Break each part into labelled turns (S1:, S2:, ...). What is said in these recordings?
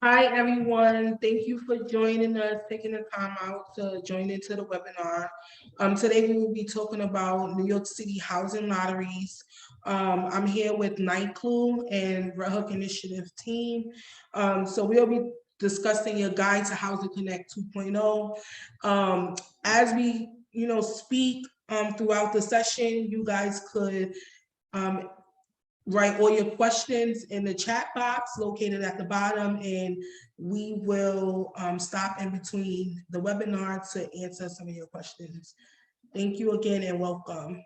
S1: Hi, everyone. Thank you for joining us, taking the time out to join into the webinar. Today, we will be talking about New York City housing lotteries. I'm here with NYCLU and Red Hook Initiative team. So we'll be discussing your guide to Housing Connect 2.0. As we, speak throughout the session, you guys could um, write all your questions in the chat box located at the bottom, and we will stop in between the webinar to answer some of your questions. Thank you again and welcome.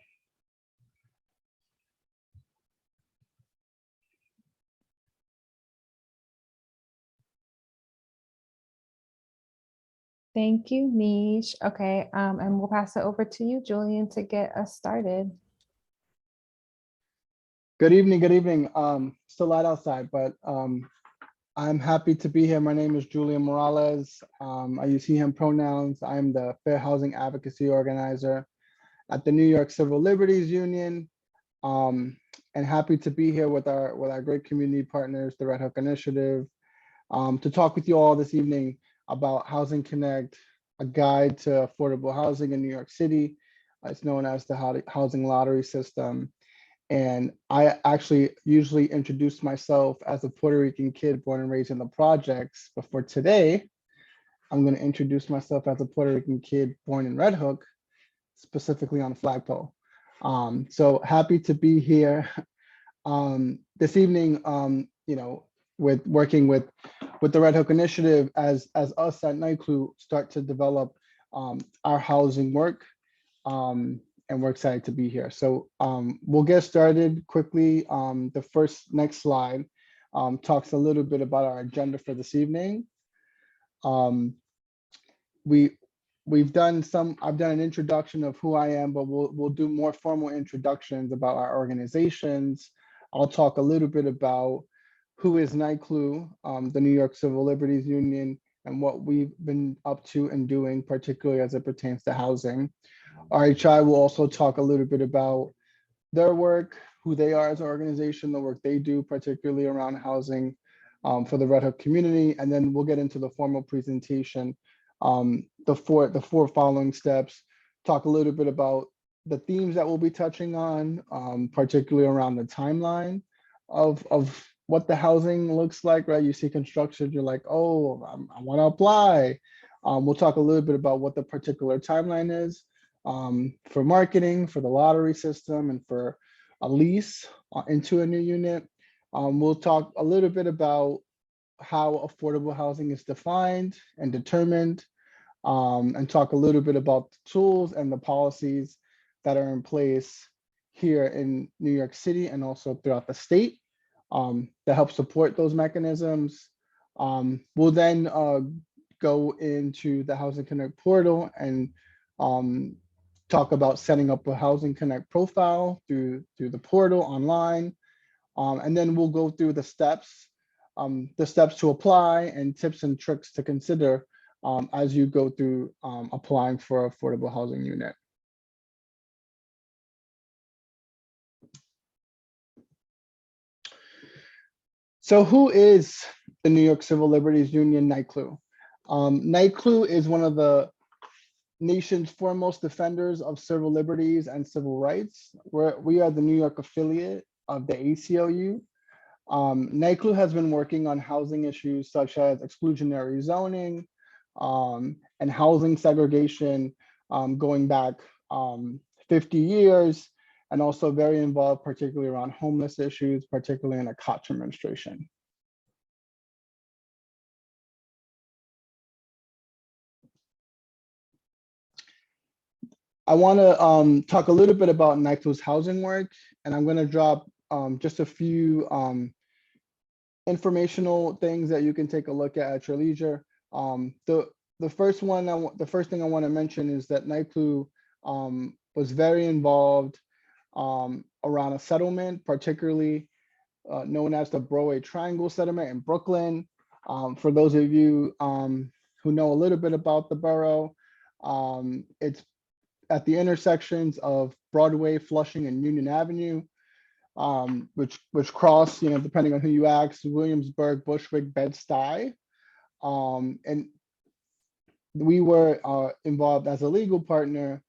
S2: Thank you, Mish. Okay, and we'll pass it over to you, Julian, to get us started.
S3: Good evening, good evening. Still light outside, but I'm happy to be here. My name is Julian Morales. I use he, him pronouns. I'm the Fair Housing Advocacy Organizer at the New York Civil Liberties Union. And happy to be here with our great community partners, the Red Hook Initiative, to talk with you all this evening about Housing Connect, a guide to affordable housing in New York City. It's known as the housing lottery system. And I actually usually introduce myself as a Puerto Rican kid born and raised in the projects. But for today, I'm going to introduce myself as a Puerto Rican kid born in Red Hook, specifically on Flagpole. So happy to be here this evening, with working with the Red Hook Initiative as us at NYCLU start to develop our housing work. And we're excited to be here. So we'll get started quickly. The next slide talks a little bit about our agenda for this evening. I've done an introduction of who I am, but we'll do more formal introductions about our organizations. I'll talk a little bit about who is NYCLU, the New York Civil Liberties Union, and what we've been up to and doing, particularly as it pertains to housing. RHI will also talk a little bit about their work, who they are as an organization, the work they do, particularly around housing for the Red Hook community. And then we'll get into the formal presentation. The four following steps, talk a little bit about the themes that we'll be touching on, particularly around the timeline of what the housing looks like, right? You see construction, you're like, oh, I want to apply. We'll talk a little bit about what the particular timeline is for marketing, for the lottery system, and for a lease into a new unit. We'll talk a little bit about how affordable housing is defined and determined, and talk a little bit about the tools and the policies that are in place here in New York City and also throughout the state that help support those mechanisms. We'll then go into the Housing Connect portal and talk about setting up a Housing Connect profile through the portal online. And then we'll go through the steps to apply and tips and tricks to consider as you go through applying for affordable housing unit. So who is the New York Civil Liberties Union, NYCLU? NYCLU is one of the nation's foremost defenders of civil liberties and civil rights. We are the New York affiliate of the ACLU. NYCLU has been working on housing issues such as exclusionary zoning and housing segregation going back 50 years, and also very involved particularly around homeless issues, particularly in the Koch administration. I want to talk a little bit about NYCLU's housing work, and I'm going to drop just a few informational things that you can take a look at your leisure. The first thing I want to mention is that NYCLU was very involved around a settlement, particularly known as the Broadway Triangle settlement in Brooklyn. For those of you who know a little bit about the borough, it's at the intersections of Broadway, Flushing, and Union Avenue, which cross, depending on who you ask, Williamsburg, Bushwick, Bed-Stuy. And we were involved as a legal partner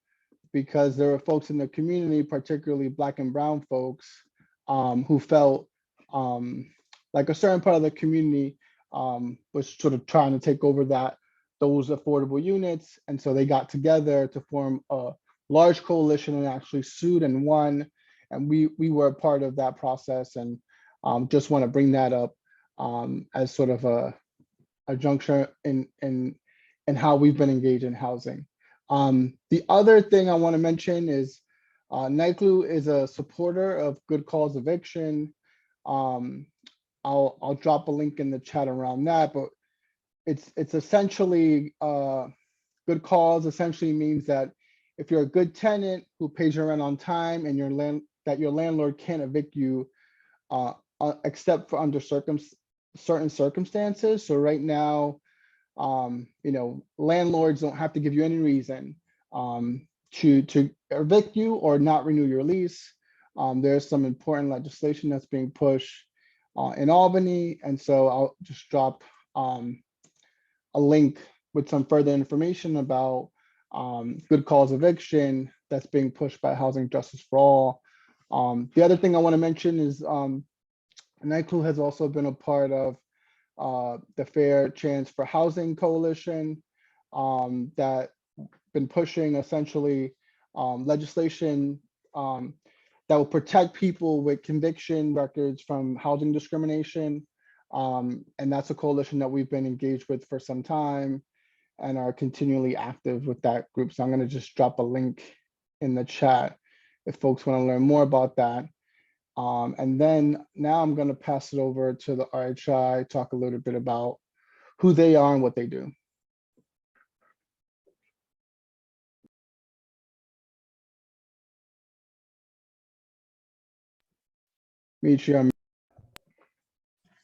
S3: because there were folks in the community, particularly Black and Brown folks, who felt like a certain part of the community was sort of trying to take over those affordable units. And so they got together to form a large coalition and actually sued and won. And we were a part of that process, and just want to bring that up as sort of a juncture in how we've been engaged in housing. The other thing I want to mention is NYCLU is a supporter of good cause eviction. I'll drop a link in the chat around that, but it's essentially good cause essentially means that if you're a good tenant who pays your rent on time and your landlord can't evict you except for under certain circumstances. So right now, landlords don't have to give you any reason to evict you or not renew your lease. There's some important legislation that's being pushed in Albany, and so I'll just drop a link with some further information about good cause eviction that's being pushed by Housing Justice for All. The other thing I want to mention is NYCLU has also been a part of the Fair Chance for Housing Coalition that been pushing essentially legislation that will protect people with conviction records from housing discrimination. And that's a coalition that we've been engaged with for some time and are continually active with that group. So I'm going to just drop a link in the chat if folks want to learn more about that. And then now I'm going to pass it over to the RHI, talk a little bit about who they are and what they do. Michi,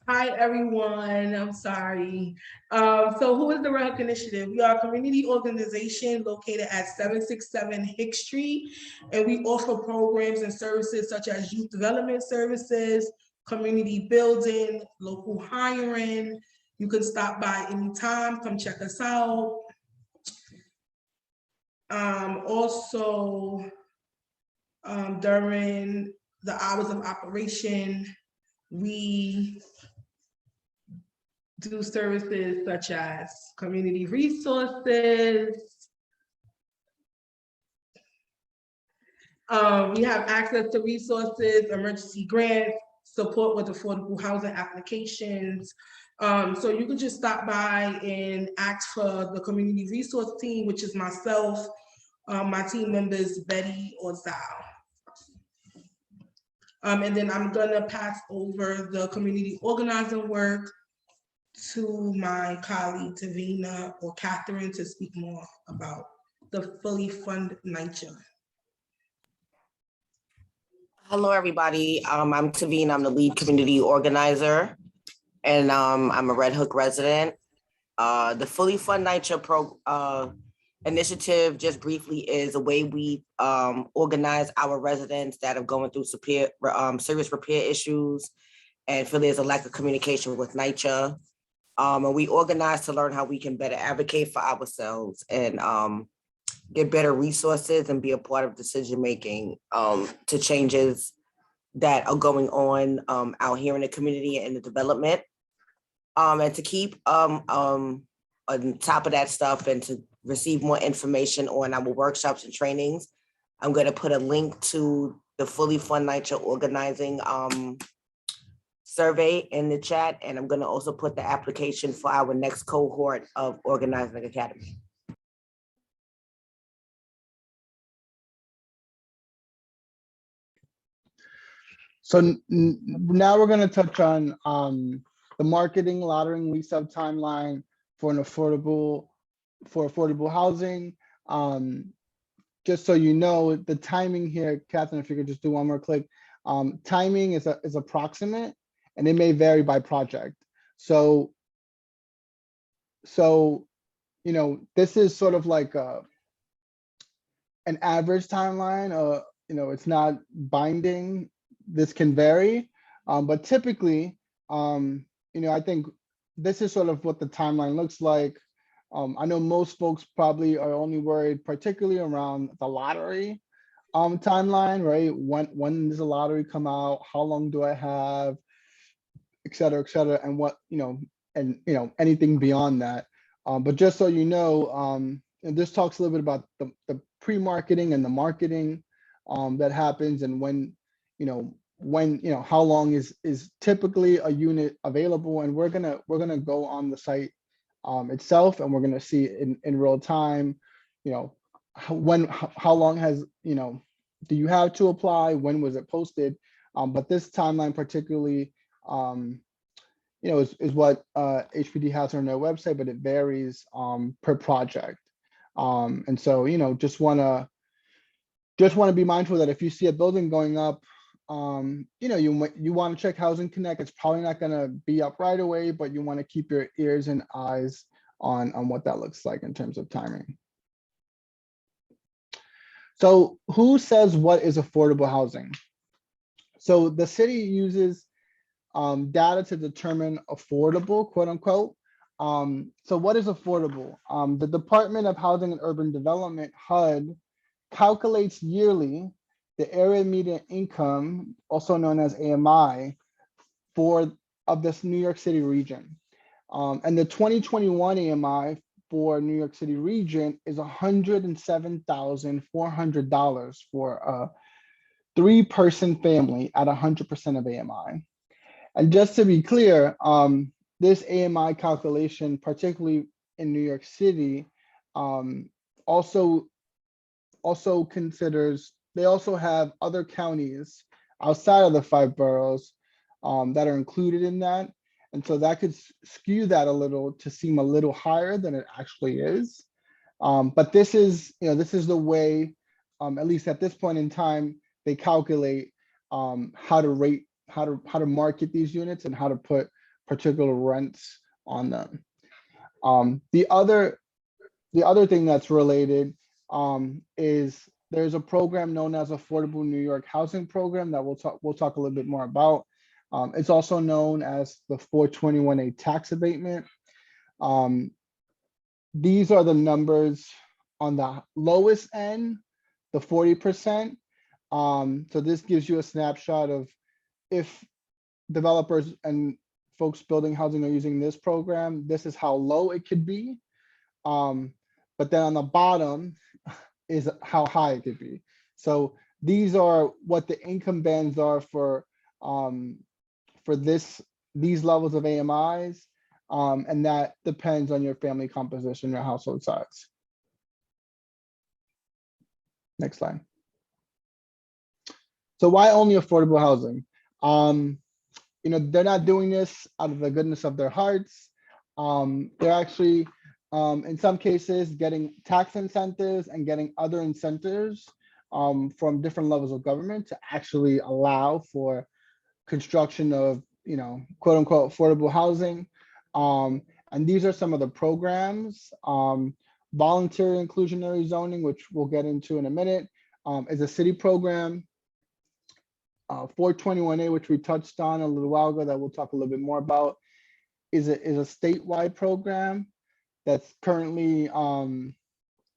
S1: Hi, everyone. I'm sorry. So who is the Red Hook Initiative? We are a community organization located at 767 Hick Street, and we offer programs and services such as youth development services, community building, local hiring. You can stop by anytime, come check us out. Also, during the hours of operation, we do services such as community resources. We have access to resources, emergency grants, support with affordable housing applications. So you could just stop by and ask for the community resource team, which is myself, my team members, Betty or Zal. And then I'm gonna pass over the community organizing work to my colleague Tavina or Catherine to speak more about the fully funded NYCHA.
S4: Hello, everybody. I'm Tavina. I'm the lead community organizer, and I'm a Red Hook resident. The Fully Fund NYCHA initiative, just briefly, is a way we organize our residents that are going through serious repair issues and feel there's a lack of communication with NYCHA. And we organize to learn how we can better advocate for ourselves and get better resources and be a part of decision-making to changes that are going on out here in the community and the development. And to keep on top of that stuff and to receive more information on our workshops and trainings, I'm going to put a link to the Fully Fund NYCHA organizing survey in the chat. And I'm going to also put the application for our next cohort of Organizing Academy.
S3: So now we're going to touch on the marketing, laddering, lease-up timeline for affordable housing. Just so you know, the timing here, Catherine, if you could just do one more click. Timing is approximate, and it may vary by project. So this is sort of like an average timeline. It's not binding. This can vary, but typically, I think this is sort of what the timeline looks like. I know most folks probably are only worried particularly around the lottery timeline, right? When does the lottery come out? How long do I have, et cetera, and what, and anything beyond that. But just so you know, and this talks a little bit about the pre-marketing and the marketing that happens, and when, how long is typically a unit available. And we're gonna go on the site itself, and we're gonna see in real time, how long has, do you have to apply? When was it posted? But this timeline particularly, is what HPD has on their website, but it varies per project. And so, just want to be mindful that if you see a building going up, you want to check Housing Connect. It's probably not going to be up right away, but you want to keep your ears and eyes on what that looks like in terms of timing. So who says what is affordable housing? So the city uses data to determine affordable, quote unquote. So what is affordable? The Department of Housing and Urban Development, HUD, calculates yearly the area median income, also known as AMI, of this New York City region. And the 2021 AMI for New York City region is $107,400 for a 3-person family at 100% of AMI. And just to be clear, this AMI calculation, particularly in New York City, also considers, they also have other counties outside of the 5 boroughs that are included in that. And so that could skew that a little to seem a little higher than it actually is. But this is, this is the way, at least at this point in time, they calculate how to rate, how to market these units and how to put particular rents on them. The other thing that's related is there's a program known as Affordable New York Housing Program that we'll talk a little bit more about. It's also known as the 421A tax abatement. These are the numbers on the lowest end, the 40%. So this gives you a snapshot of if developers and folks building housing are using this program, this is how low it could be. But then on the bottom is how high it could be. So these are what the income bands are for these levels of AMIs, and that depends on your family composition, your household size. Next slide. So why only affordable housing? They're not doing this out of the goodness of their hearts. They're actually, in some cases, getting tax incentives and getting other incentives from different levels of government to actually allow for construction of, quote unquote, affordable housing. And these are some of the programs. Voluntary inclusionary zoning, which we'll get into in a minute, is a city program. 421A, which we touched on a little while ago, that we'll talk a little bit more about, is a statewide program that's currently,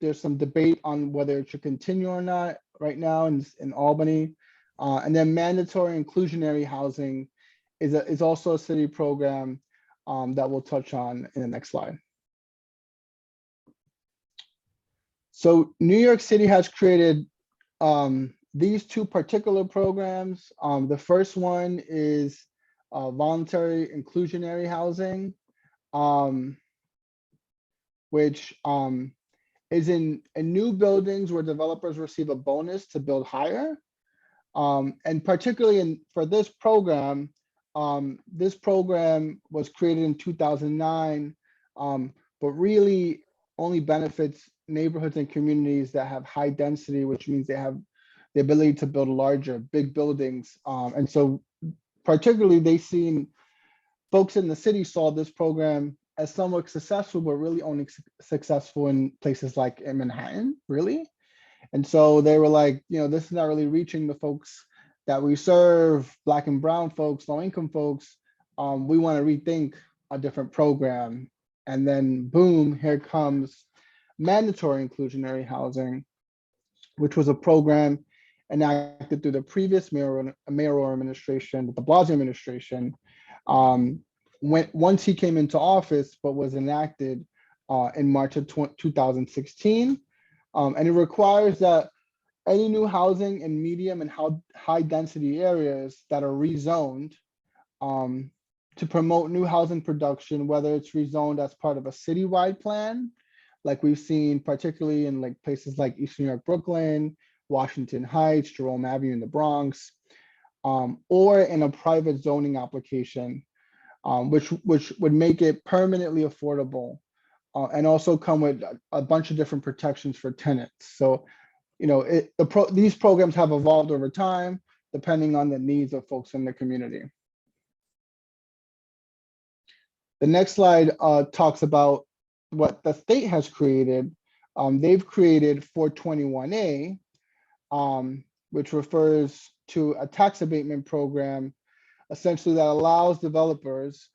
S3: there's some debate on whether it should continue or not right now in Albany. And then mandatory inclusionary housing is also a city program that we'll touch on in the next slide. So New York City has created these 2 particular programs. The first one is voluntary inclusionary housing, which is in new buildings where developers receive a bonus to build higher. And particularly for this program was created in 2009, but really only benefits neighborhoods and communities that have high density, which means they have the ability to build larger, big buildings. And so particularly folks in the city saw this program as somewhat successful, but really only successful in places like in Manhattan, really. And so they were like, this is not really reaching the folks that we serve, Black and brown folks, low income folks. We want to rethink a different program. And then boom, here comes mandatory inclusionary housing, which was a program enacted through the previous mayoral administration, the de Blasio administration, once he came into office, but was enacted in March of 2016. And it requires that any new housing in medium and high density areas that are rezoned to promote new housing production, whether it's rezoned as part of a citywide plan, like we've seen particularly in like places like East New York, Brooklyn, Washington Heights, Jerome Avenue in the Bronx, or in a private zoning application, which would make it permanently affordable and also come with a bunch of different protections for tenants. So, you know, these programs have evolved over time, depending on the needs of folks in the community. The next slide talks about what the state has created. They've created 421A, which refers to a tax abatement program, essentially that allows developers,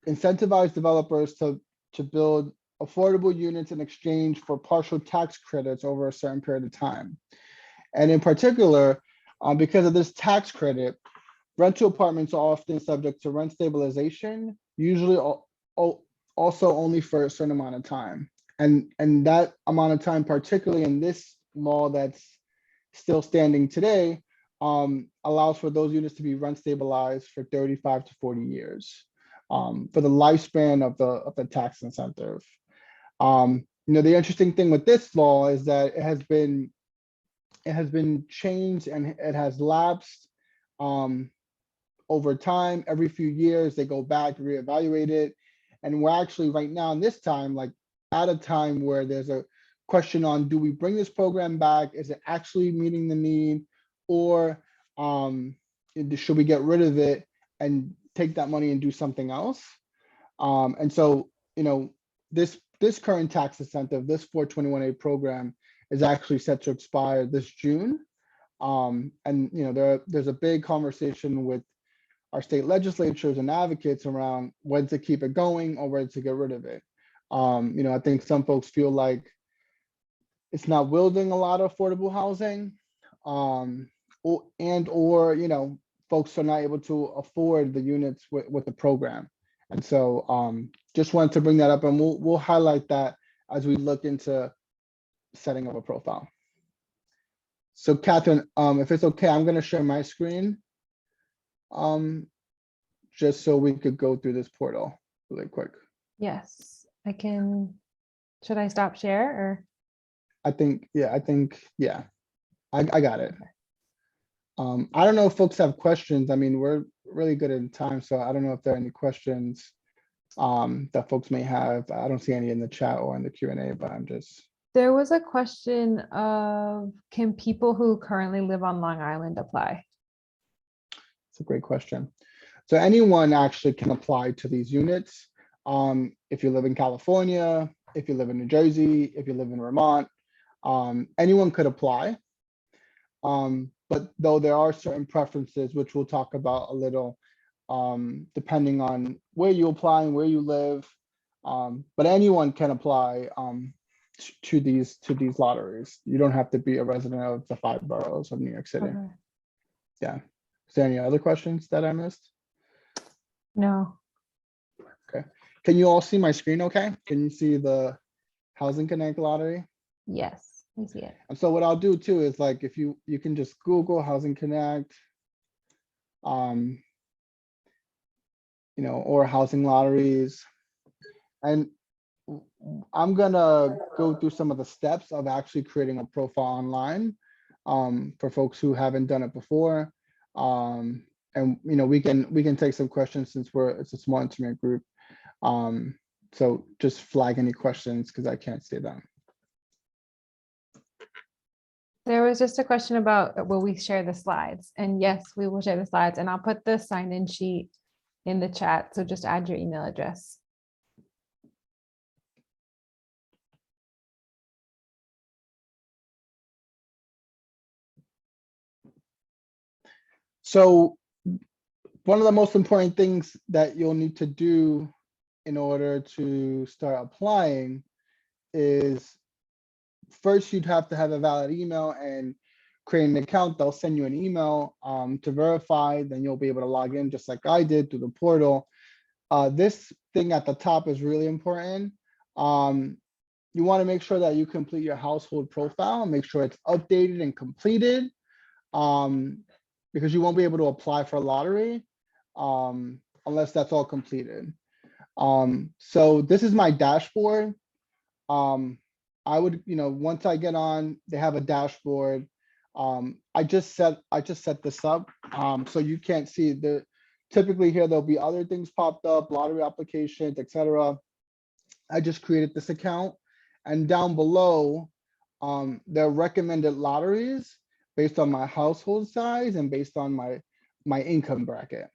S3: incentivize developers to build affordable units in exchange for partial tax credits over a certain period of time. And in particular, because of this tax credit, rental apartments are often subject to rent stabilization, usually also only for a certain amount of time. And that amount of time, particularly in this law that's still standing today, allows for those units to be rent stabilized for 35 to 40 years for the lifespan of the tax incentive. You know, the interesting thing with this law is that it has been changed and it has lapsed over time. Every few years, they go back, reevaluate it. And we're actually right now in this time, like at a time where there's a question on, do we bring this program back? Is it actually meeting the need? Or should we get rid of it and take that money and do something else? And so, you know, this current tax incentive, this 421A program is actually set to expire this June. And, you know, there's a big conversation with our state legislatures and advocates around whether to keep it going or whether to get rid of it. You know, I think some folks feel like it's not building a lot of affordable housing, or you know, folks are not able to afford the units with the program. And so just wanted to bring that up, and we'll highlight that as we look into setting up a profile. So Catherine, if it's okay, I'm going to share my screen just so we could go through this portal really quick.
S2: Yes, I can. Should I stop share or?
S3: I think, yeah, I got it. I don't know if folks have questions. I mean, we're really good in time, so I don't know if there are any questions that folks may have. I don't see any in the chat or in the Q&A, but I'm just.
S2: There was a question of, can people who currently live on Long Island apply?
S3: It's a great question. So anyone actually can apply to these units. If you live in California, if you live in New Jersey, if you live in Vermont, anyone could apply. But though there are certain preferences, which we'll talk about a little, depending on where you apply and where you live. But anyone can apply to these lotteries. You don't have to be a resident of the 5 boroughs of New York City.
S2: Okay.
S3: Yeah. Is there any other questions that I missed?
S2: No.
S3: Okay. Can you all see my screen okay? Can you see the Housing Connect lottery?
S2: Yes, I see it.
S3: And so what I'll do too is, like, if you can just Google Housing Connect, you know, or housing lotteries. And I'm gonna go through some of the steps of actually creating a profile online for folks who haven't done it before. And you know, we can take some questions since it's a small intimate group. So just flag any questions because I can't see them.
S2: There was just a question about, will we share the slides? And yes, we will share the slides, and I'll put the sign-in sheet in the chat. So just add your email address.
S3: So one of the most important things that you'll need to do in order to start applying is first you'd have to have a valid email and create an account. They'll send you an email to verify, then you'll be able to log in just like I did through the portal. This thing at the top is really important. You want to make sure that you complete your household profile, make sure it's updated and completed, because you won't be able to apply for a lottery unless that's all completed. So this is my dashboard. I would, once I get on, they have a dashboard. I just set this up, so you can't see the. Typically here there'll be other things popped up, lottery applications, etc. I just created this account, and down below, there are recommended lotteries based on my household size and based on my income bracket.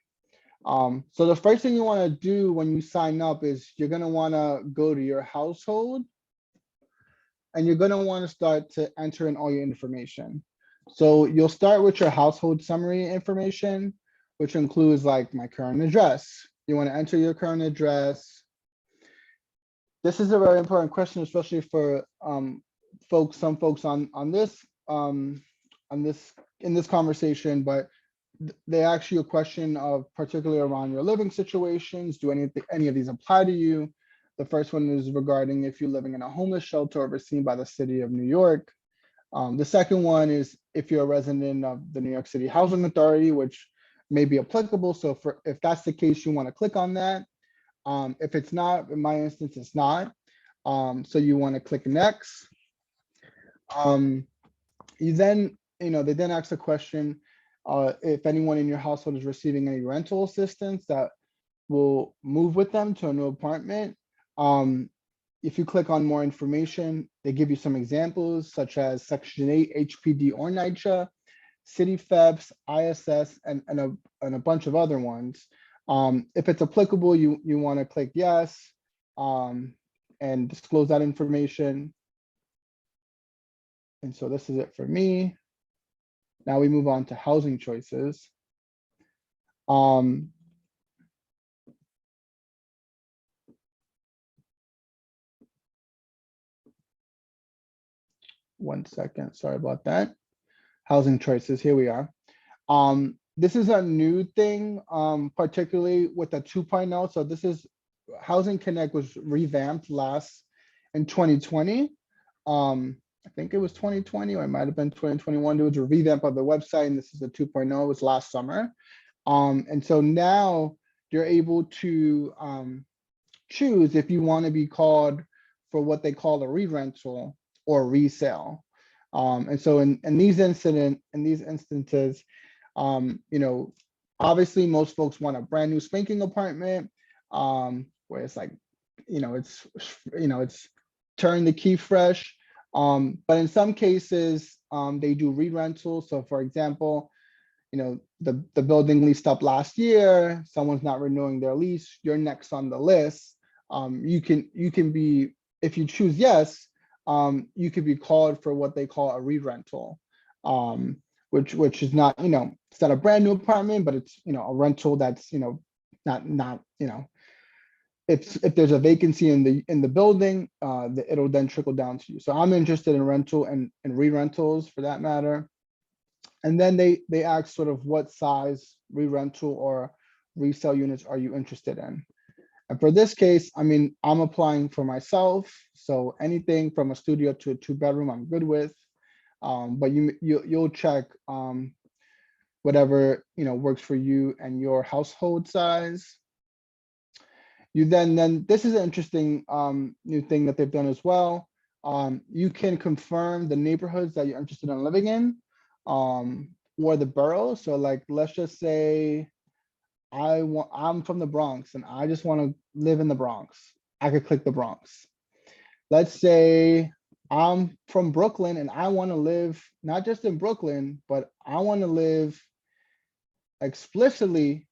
S3: So the first thing you want to do when you sign up is you're going to want to go to your household, and you're going to want to start to enter in all your information. So you'll start with your household summary information, which includes like my current address. You want to enter your current address. This is a very important question, especially for some folks in this conversation, but they ask you a question of particularly around your living situations. Do any of these apply to you? The first one is regarding if you're living in a homeless shelter overseen by the city of New York. The second one is if you're a resident of the New York City Housing Authority, which may be applicable. So if that's the case, you want to click on that. If it's not, in my instance, it's not. So you want to click next. You then, they then ask the question, if anyone in your household is receiving any rental assistance that will move with them to a new apartment. If you click on more information, they give you some examples such as Section 8, HPD or NYCHA, City FEPS, ISS, and a bunch of other ones. If it's applicable, you want to click yes and disclose that information. And so this is it for me. Now we move on to housing choices. One second, sorry about that. Housing choices, here we are. This is a new thing, particularly with the 2.0. So this is Housing Connect was revamped in 2020. I think it was 2020 or it might have been 2021. There was a revamp of the website, and this is the 2.0. It was last summer. And so now you're able to choose if you want to be called for what they call a re-rental or resale. And so in these instances, obviously most folks want a brand new spanking apartment, where it's like, it's turn the key fresh. But in some cases, they do re-rentals. So for example, the building leased up last year, someone's not renewing their lease, you're next on the list. You can be, if you choose yes, you could be called for what they call a re-rental, which is not, it's not a brand new apartment, but it's, a rental that's, not, if there's a vacancy in the building, it'll then trickle down to you. So I'm interested in rental and re-rentals for that matter. And then they ask sort of what size re-rental or resale units are you interested in? And for this case, I'm applying for myself. So anything from a studio to a 2-bedroom, I'm good with. But you'll check whatever works for you and your household size. You then this is an interesting new thing that they've done as well. You can confirm the neighborhoods that you're interested in living in, or the borough. So like, let's just say I'm from the Bronx and I just want to live in the Bronx. I could click the Bronx. Let's say I'm from Brooklyn and I want to live not just in Brooklyn, but I want to live explicitly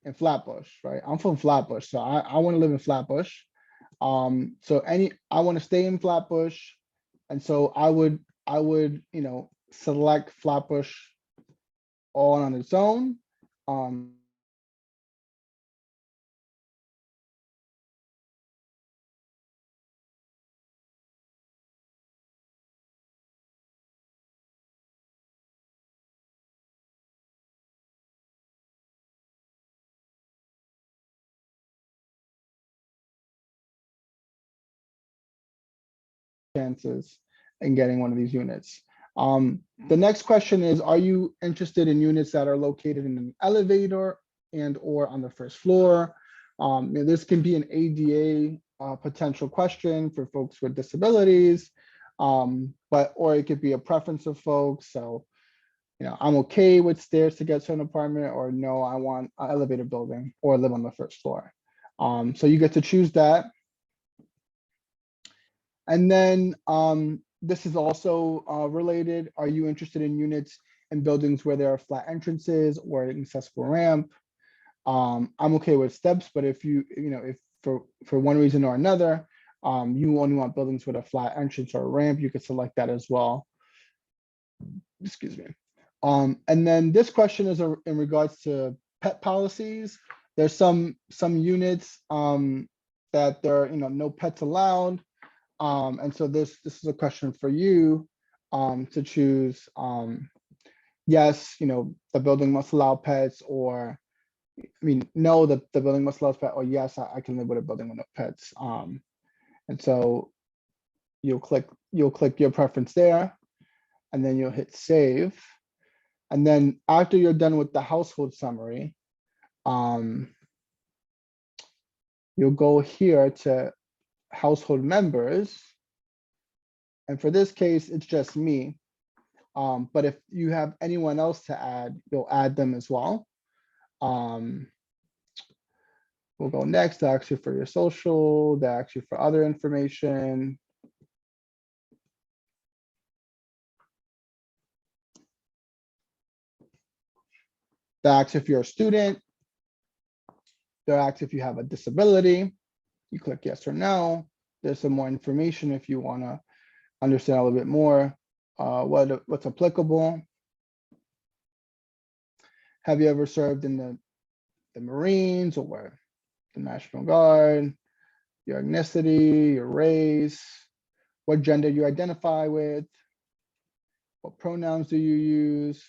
S3: in Flatbush, right? I'm from Flatbush, so I want to live in Flatbush. So I want to stay in Flatbush, and so I would select Flatbush all on its own. chances in getting one of these units. The next question is, are you interested in units that are located in an elevator and or on the first floor? This can be an ADA potential question for folks with disabilities, or it could be a preference of folks. So, I'm okay with stairs to get to an apartment, or no, I want an elevator building or live on the first floor. So you get to choose that. And then this is also related. Are you interested in units in buildings where there are flat entrances or an accessible ramp? I'm okay with steps, but if if for one reason or another, you only want buildings with a flat entrance or a ramp, you could select that as well. Excuse me. And then this question is in regards to pet policies. There's some units that there are no pets allowed. And so this is a question for you to choose yes, the building must allow pets, or no, the building must allow pets, or yes, I can live with a building with no pets. And so you'll click your preference there, and then you'll hit save. And then after you're done with the household summary, you'll go here to household members. And for this case, it's just me. But if you have anyone else to add, you'll add them as well. We'll go next. They'll ask you for your social, they'll ask you for other information. They'll ask if you're a student. They'll ask if you have a disability. You click yes or no. There's some more information if you want to understand a little bit more what's applicable. Have you ever served in the Marines or the National Guard? Your ethnicity, your race, what gender you identify with, what pronouns do you use,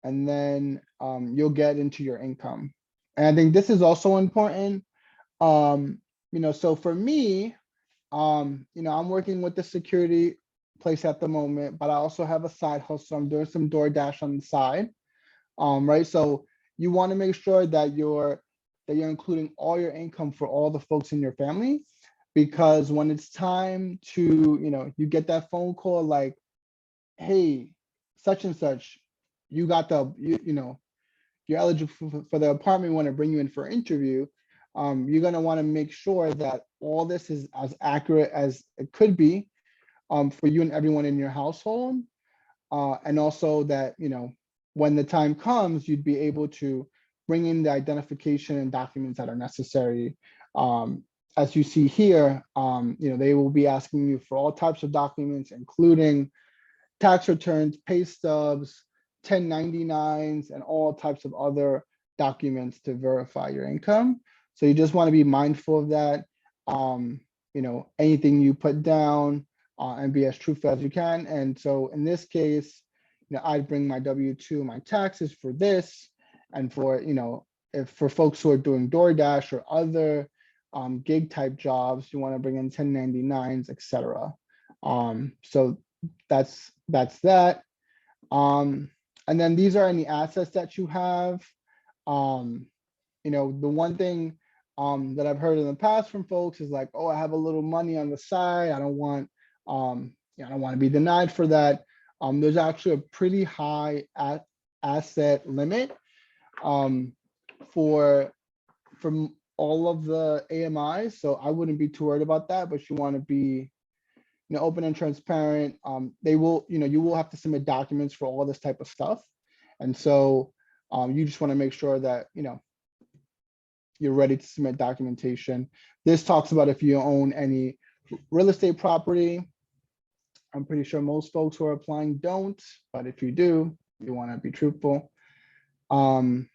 S3: and then you'll get into your income. And I think this is also important. So for me, I'm working with the security place at the moment, but I also have a side hustle. I'm doing some DoorDash on the side, right? So you want to make sure that you're including all your income for all the folks in your family, because when it's time to, you get that phone call like, hey, such and such, you got you're eligible for the apartment, we want to bring you in for an interview. You're going to want to make sure that all this is as accurate as it could be for you and everyone in your household. And also that, when the time comes, you'd be able to bring in the identification and documents that are necessary. As you see here, they will be asking you for all types of documents, including tax returns, pay stubs, 1099s, and all types of other documents to verify your income. So you just want to be mindful of that. Anything you put down and be as truthful as you can. And so in this case, I'd bring my W-2, my taxes for this, and for if for folks who are doing DoorDash or other gig type jobs, you want to bring in 1099s, etc. So that's that. And then these are any assets that you have. The one thing that I've heard in the past from folks is like, oh, I have a little money on the side. I don't want to be denied for that. There's actually a pretty high asset limit for from all of the AMIs. So I wouldn't be too worried about that, but you want to be open and transparent. You will have to submit documents for all this type of stuff. And so you just want to make sure that, you're ready to submit documentation. This talks about if you own any real estate property. I'm pretty sure most folks who are applying don't, but if you do, you want to be truthful. And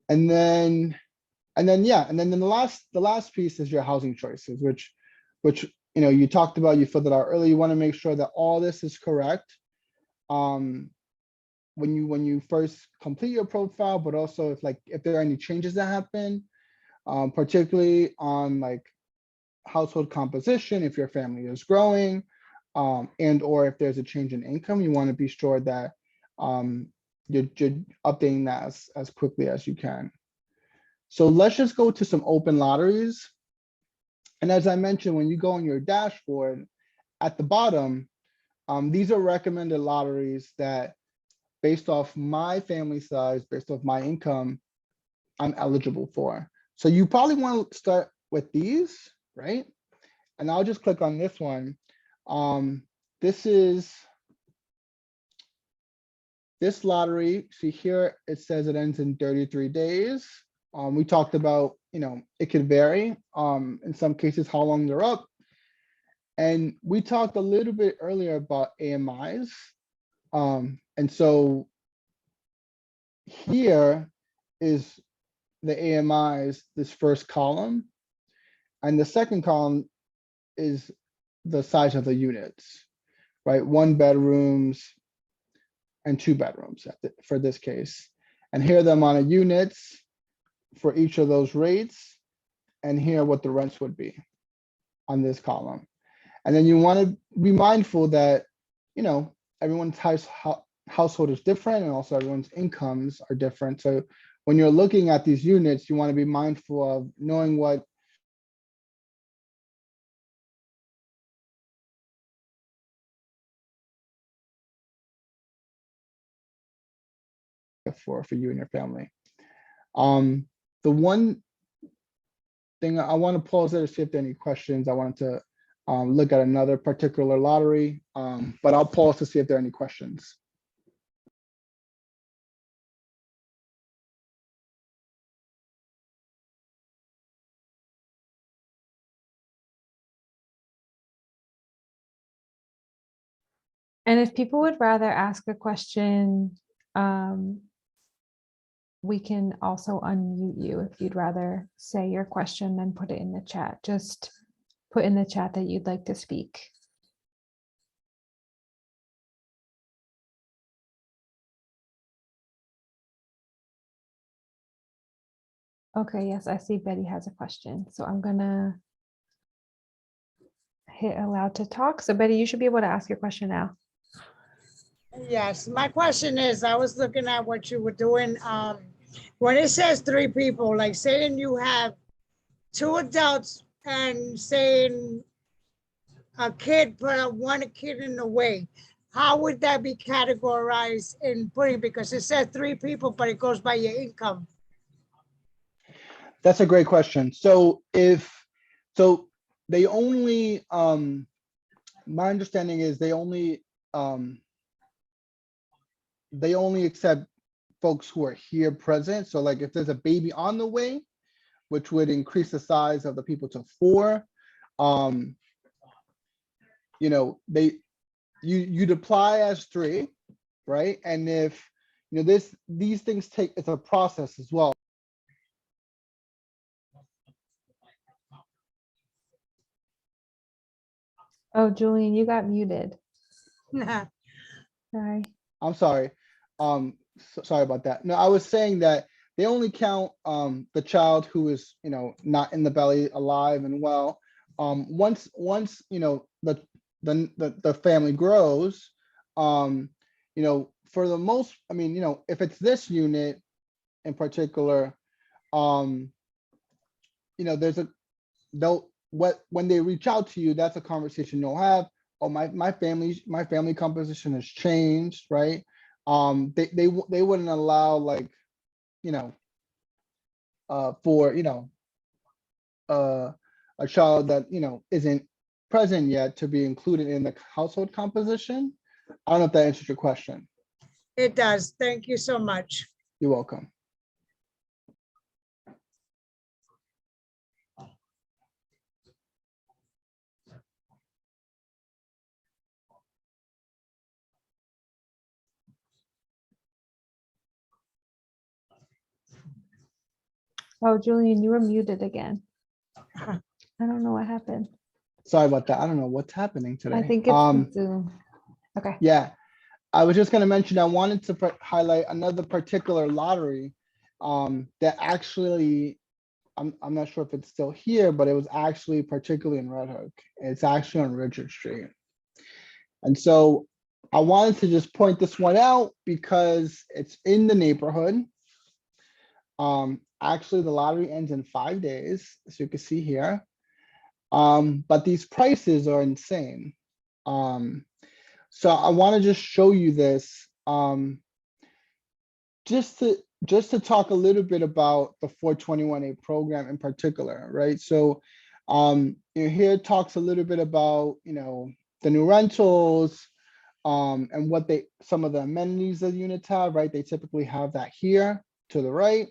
S3: then the last piece is your housing choices, which you talked about, you filled it out earlier. You want to make sure that all this is correct when you first complete your profile, but also if there are any changes that happen, particularly on like household composition, if your family is growing, and or if there's a change in income, you want to be sure that you're updating that as quickly as you can. So let's just go to some open lotteries. And as I mentioned, when you go on your dashboard at the bottom, these are recommended lotteries that, based off my family size, based off my income, I'm eligible for. So you probably want to start with these, right? And I'll just click on this one. This lottery, see here, it says it ends in 33 days. We talked about, it could vary in some cases how long they're up. And we talked a little bit earlier about AMIs. And so here is the AMIs, this first column. And the second column is the size of the units, right? 1 bedrooms and 2 bedrooms for this case. And here are the amount of units for each of those rates. And here what the rents would be on this column. And then you want to be mindful that, everyone's household is different, and also everyone's incomes are different. So when you're looking at these units, you want to be mindful of knowing what for you and your family. The one thing I want to pause there to see if there are any questions. I wanted to look at another particular lottery, but I'll pause to see if there are any questions.
S2: And if people would rather ask a question, we can also unmute you if you'd rather say your question, then put it in the chat. Just put in the chat that you'd like to speak. Okay, yes, I see Betty has a question. So I'm gonna hit allow to talk. So Betty, you should be able to ask your question now.
S5: Yes, my question is, I was looking at what you were doing. When it says 3 people, like saying you have 2 adults and saying a kid, put 1 kid in the way, how would that be categorized in putting, because it says 3 people, but it goes by your income?
S3: That's a great question. So they only, my understanding is they only accept folks who are here present. So like if there's a baby on the way, which would increase the size of the people to 4, you'd apply as 3, right? And if these things it's a process as well.
S2: Oh, Julian, you got muted. Sorry.
S3: I'm sorry. Sorry about that. No, I was saying that they only count the child who is, not in the belly, alive and well. Once the family grows, for the most, if it's this unit in particular, when they reach out to you, that's a conversation you'll have. Oh, my family composition has changed, right? They wouldn't allow for a child that isn't present yet to be included in the household composition. I don't know if that answers your question.
S5: It does. Thank you so much.
S3: You're welcome.
S2: Oh, Julian, you were muted again. I don't know what happened.
S3: Sorry about that. I don't know what's happening today.
S2: I think it's Zoom. Okay.
S3: Yeah, I was just going to mention, I wanted to highlight another particular lottery that actually I'm not sure if it's still here, but it was actually particularly in Red Hook. It's actually on Richard Street. And so I wanted to just point this one out because it's in the neighborhood. Actually, the lottery ends in 5 days, as you can see here. But these prices are insane. So I want to just show you this, just to talk a little bit about the 421A program in particular, right? So here it talks a little bit about, the new rentals, and what some of the amenities that units have, right? They typically have that here to the right.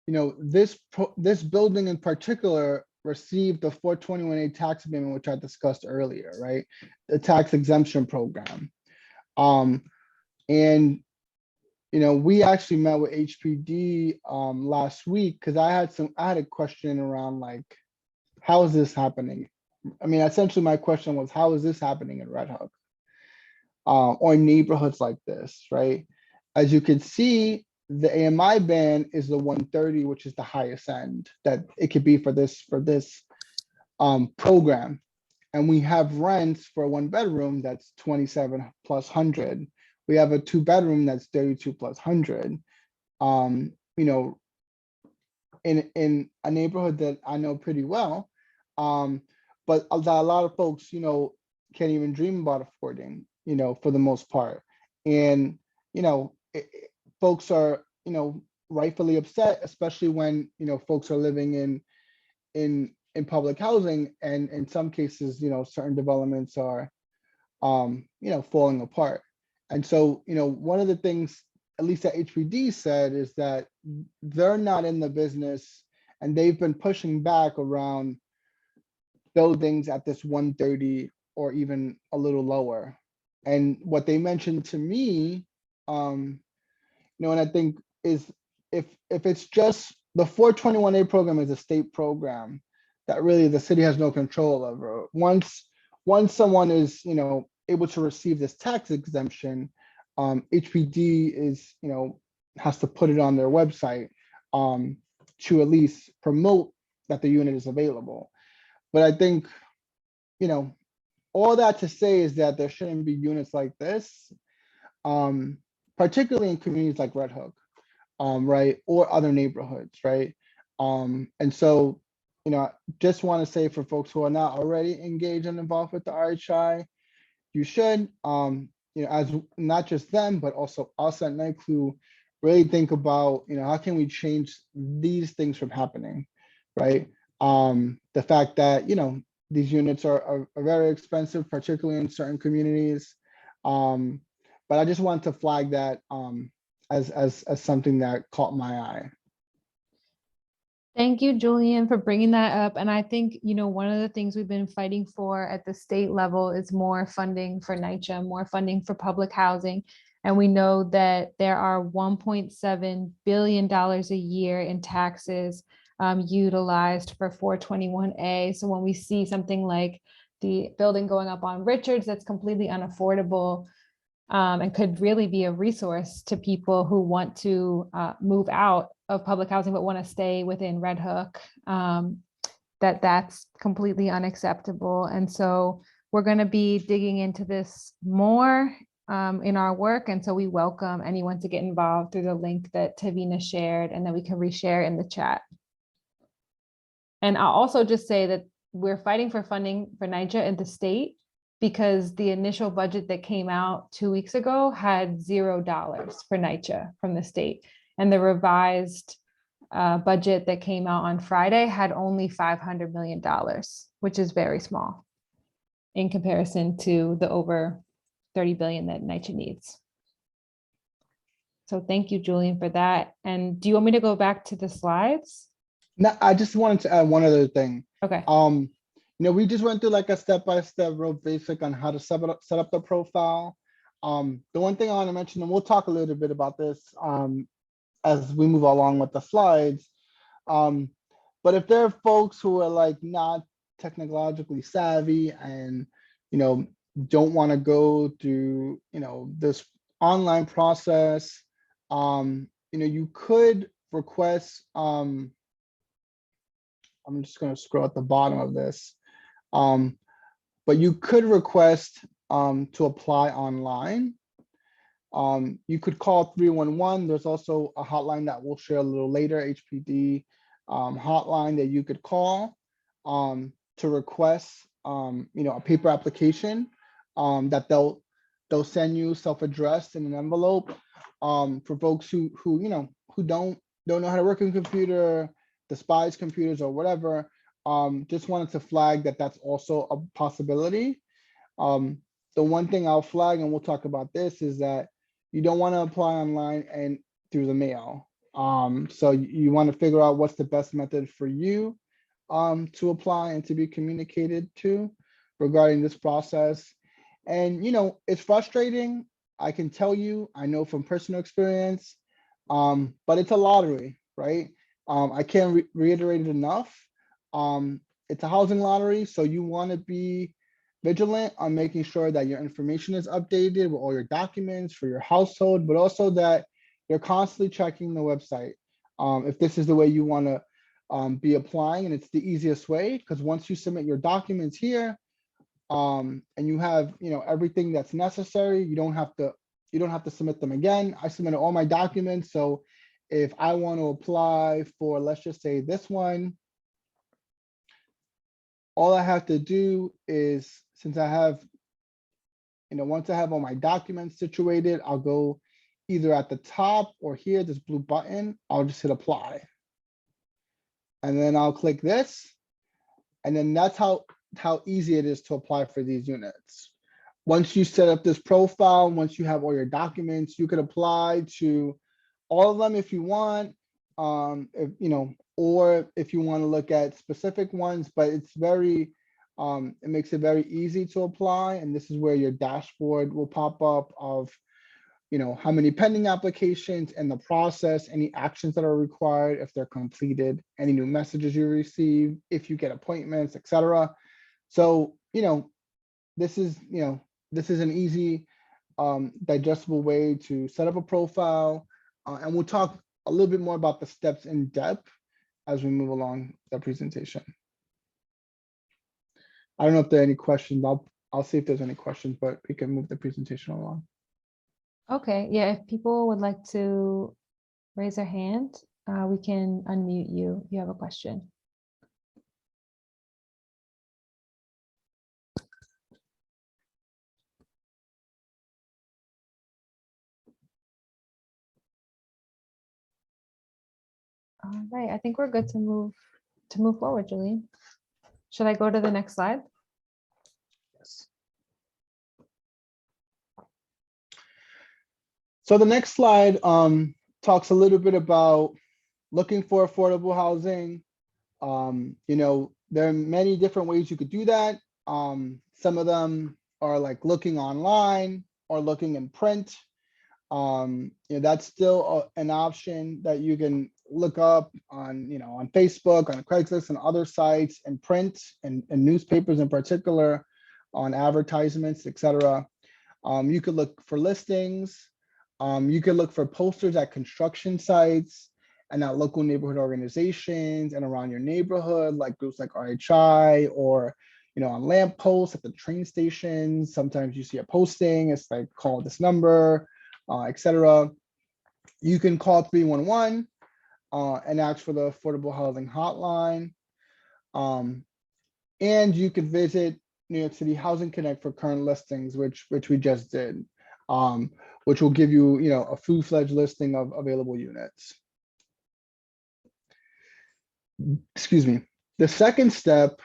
S3: This building in particular received the 421A tax abatement, which I discussed earlier, right? The tax exemption program. And we actually met with HPD last week because I had a question around like, how is this happening? I mean, essentially my question was, how is this happening in Red Hook? Or neighborhoods like this, right? As you can see, the AMI band is the 130, which is the highest end that it could be for this program. And we have rents for a 1-bedroom that's 27 plus 100. We have a 2-bedroom that's 32 plus 100. In a neighborhood that I know pretty well, but a lot of folks, can't even dream about affording, for the most part. And, folks are, rightfully upset, especially when, folks are living in public housing, and in some cases, certain developments are, falling apart. And so, one of the things, at least that HPD said, is that they're not in the business, and they've been pushing back around buildings at this 130 or even a little lower. And what they mentioned to me, and I think is if it's just the 421A program is a state program that really the city has no control over. Once someone is, able to receive this tax exemption, HPD is, has to put it on their website to at least promote that the unit is available. But I think, all that to say is that there shouldn't be units like this, particularly in communities like Red Hook, right, or other neighborhoods, right? And so, just want to say for folks who are not already engaged and involved with the RHI, you should, as not just them, but also us at NYCLU, really think about, how can we change these things from happening, right? The fact that, these units are very expensive, particularly in certain communities. But I just want to flag that as something that caught my eye.
S2: Thank you, Julian, for bringing that up. And I think, one of the things we've been fighting for at the state level is more funding for NYCHA, more funding for public housing. And we know that there are $1.7 billion a year in taxes utilized for 421A. So when we see something like the building going up on Richards, that's completely unaffordable, and could really be a resource to people who want to move out of public housing but want to stay within Red Hook, that's completely unacceptable. And so we're going to be digging into this more in our work. And so we welcome anyone to get involved through the link that Tavina shared, and then we can reshare in the chat. And I'll also just say that we're fighting for funding for NYCHA in the state, because the initial budget that came out 2 weeks ago had $0 for NYCHA from the state. And the revised budget that came out on Friday had only $500 million, which is very small in comparison to the over 30 billion that NYCHA needs. So thank you, Julian, for that. And do you want me to go back to the slides?
S3: No, I just wanted to add one other thing.
S2: Okay.
S3: We just went through like a step-by-step real basic on how to set up the profile. The one thing I want to mention, and we'll talk a little bit about this as we move along with the slides. But if there are folks who are like not technologically savvy and, don't want to go through, this online process, you could request, I'm just gonna scroll at the bottom of this. But you could request to apply online. You could call 311. There's also a hotline that we'll share a little later, HPD hotline that you could call to request a paper application that they'll send you self-addressed in an envelope for folks who don't know how to work a computer, despise computers or whatever. Just wanted to flag that that's also a possibility. The one thing I'll flag, and we'll talk about this, is that you don't want to apply online and through the mail. So you want to figure out what's the best method for you to apply and to be communicated to regarding this process. And it's frustrating. I can tell you, I know from personal experience, but it's a lottery, right? I can't reiterate it enough. It's a housing lottery, so you want to be vigilant on making sure that your information is updated with all your documents for your household, but also that you're constantly checking the website. If this is the way you want to be applying, and it's the easiest way, because once you submit your documents here, and you have everything that's necessary, you don't have to submit them again. I submitted all my documents, so if I want to apply for, let's just say this one, all I have to do is, since I have, once I have all my documents situated, I'll go either at the top or here, this blue button, I'll just hit apply. And then I'll click this. And then that's how easy it is to apply for these units. Once you set up this profile, once you have all your documents, you could apply to all of them if you want, or if you want to look at specific ones, but it's very, it makes it very easy to apply. And this is where your dashboard will pop up of, how many pending applications and the process, any actions that are required, if they're completed, any new messages you receive, if you get appointments, etc. So, this is an easy, digestible way to set up a profile. And we'll talk a little bit more about the steps in depth as we move along the presentation. I don't know if there are any questions. I'll see if there's any questions, but we can move the presentation along.
S2: Okay, yeah, if people would like to raise their hand, we can unmute you if you have a question. All right, I think we're good to move forward, Julie. Should I go to the next slide?
S3: Yes. So the next slide talks a little bit about looking for affordable housing. There are many different ways you could do that. Some of them are like looking online or looking in print. That's still an option that you can look up on, on Facebook, on Craigslist and other sites, and print and newspapers in particular, on advertisements, etc. You could look for listings. You could look for posters at construction sites and at local neighborhood organizations and around your neighborhood, like groups like RHI, or on lamp posts at the train stations. Sometimes you see a posting, it's like, call this number, etc. You can call 311 and ask for the affordable housing hotline. And you could visit New York City Housing Connect for current listings, which we just did, which will give you, a full-fledged listing of available units. Excuse me. The second step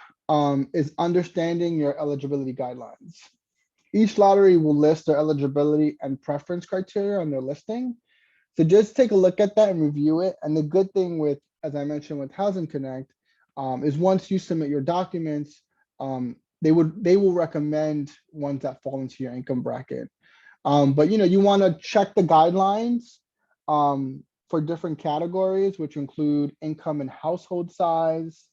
S3: is understanding your eligibility guidelines. Each lottery will list their eligibility and preference criteria on their listing. So just take a look at that and review it. And the good thing with, as I mentioned, with Housing Connect, is once you submit your documents, they will recommend ones that fall into your income bracket. But you want to check the guidelines for different categories, which include income and household size.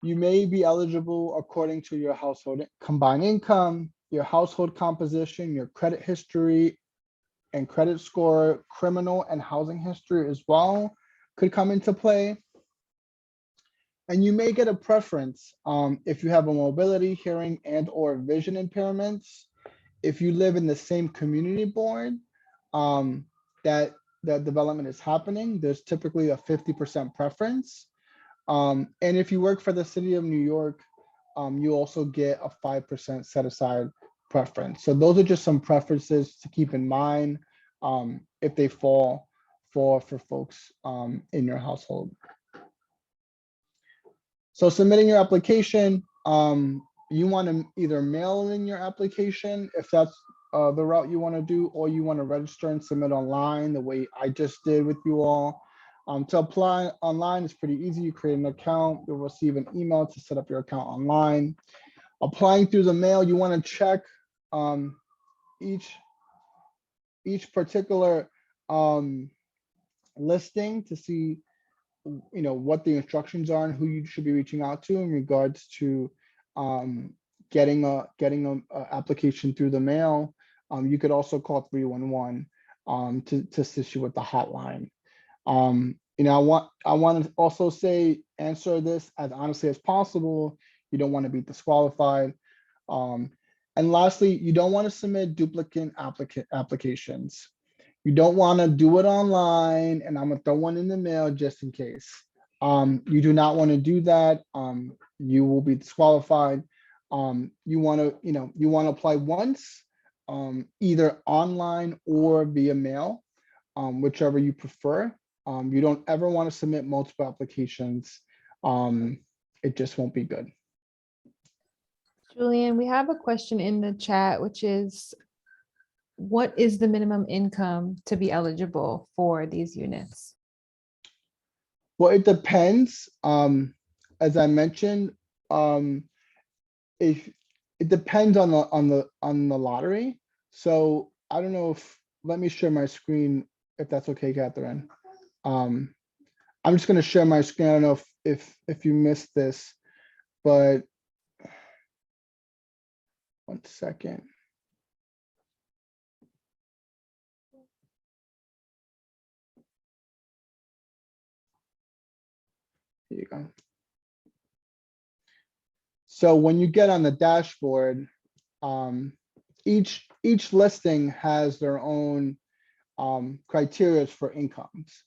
S3: You may be eligible according to your household combined income, your household composition, your credit history and credit score, criminal and housing history as well. could come into play. And you may get a preference if you have a mobility, hearing, and or vision impairments. If you live in the same community board that development is happening, there's typically a 50% preference. And if you work for the city of New York, you also get a 5% set aside preference. So those are just some preferences to keep in mind if they fall for folks in your household. So submitting your application, you want to either mail in your application if that's the route you want to do, or you want to register and submit online the way I just did with you all. To apply online is pretty easy. You create an account, you'll receive an email to set up your account online. Applying through the mail, you want to check each particular listing to see what the instructions are and who you should be reaching out to in regards to getting a application through the mail. You could also call 311 to assist you with the hotline. I want to also say, answer this as honestly as possible. You don't want to be disqualified. And lastly, you don't want to submit duplicate applications. You don't want to do it online, and I'm gonna throw one in the mail just in case. You do not want to do that. You will be disqualified. You want to apply once, either online or via mail, whichever you prefer. You don't ever want to submit multiple applications. It just won't be good.
S2: Julian, we have a question in the chat, which is, what is the minimum income to be eligible for these units?
S3: Well, it depends. As I mentioned, if it depends on the lottery. So I don't know if, let me share my screen if that's okay, Catherine. I'm just going to share my screen. I don't know if you missed this, but 1 second. Here you go. So when you get on the dashboard, each listing has their own criteria for incomes.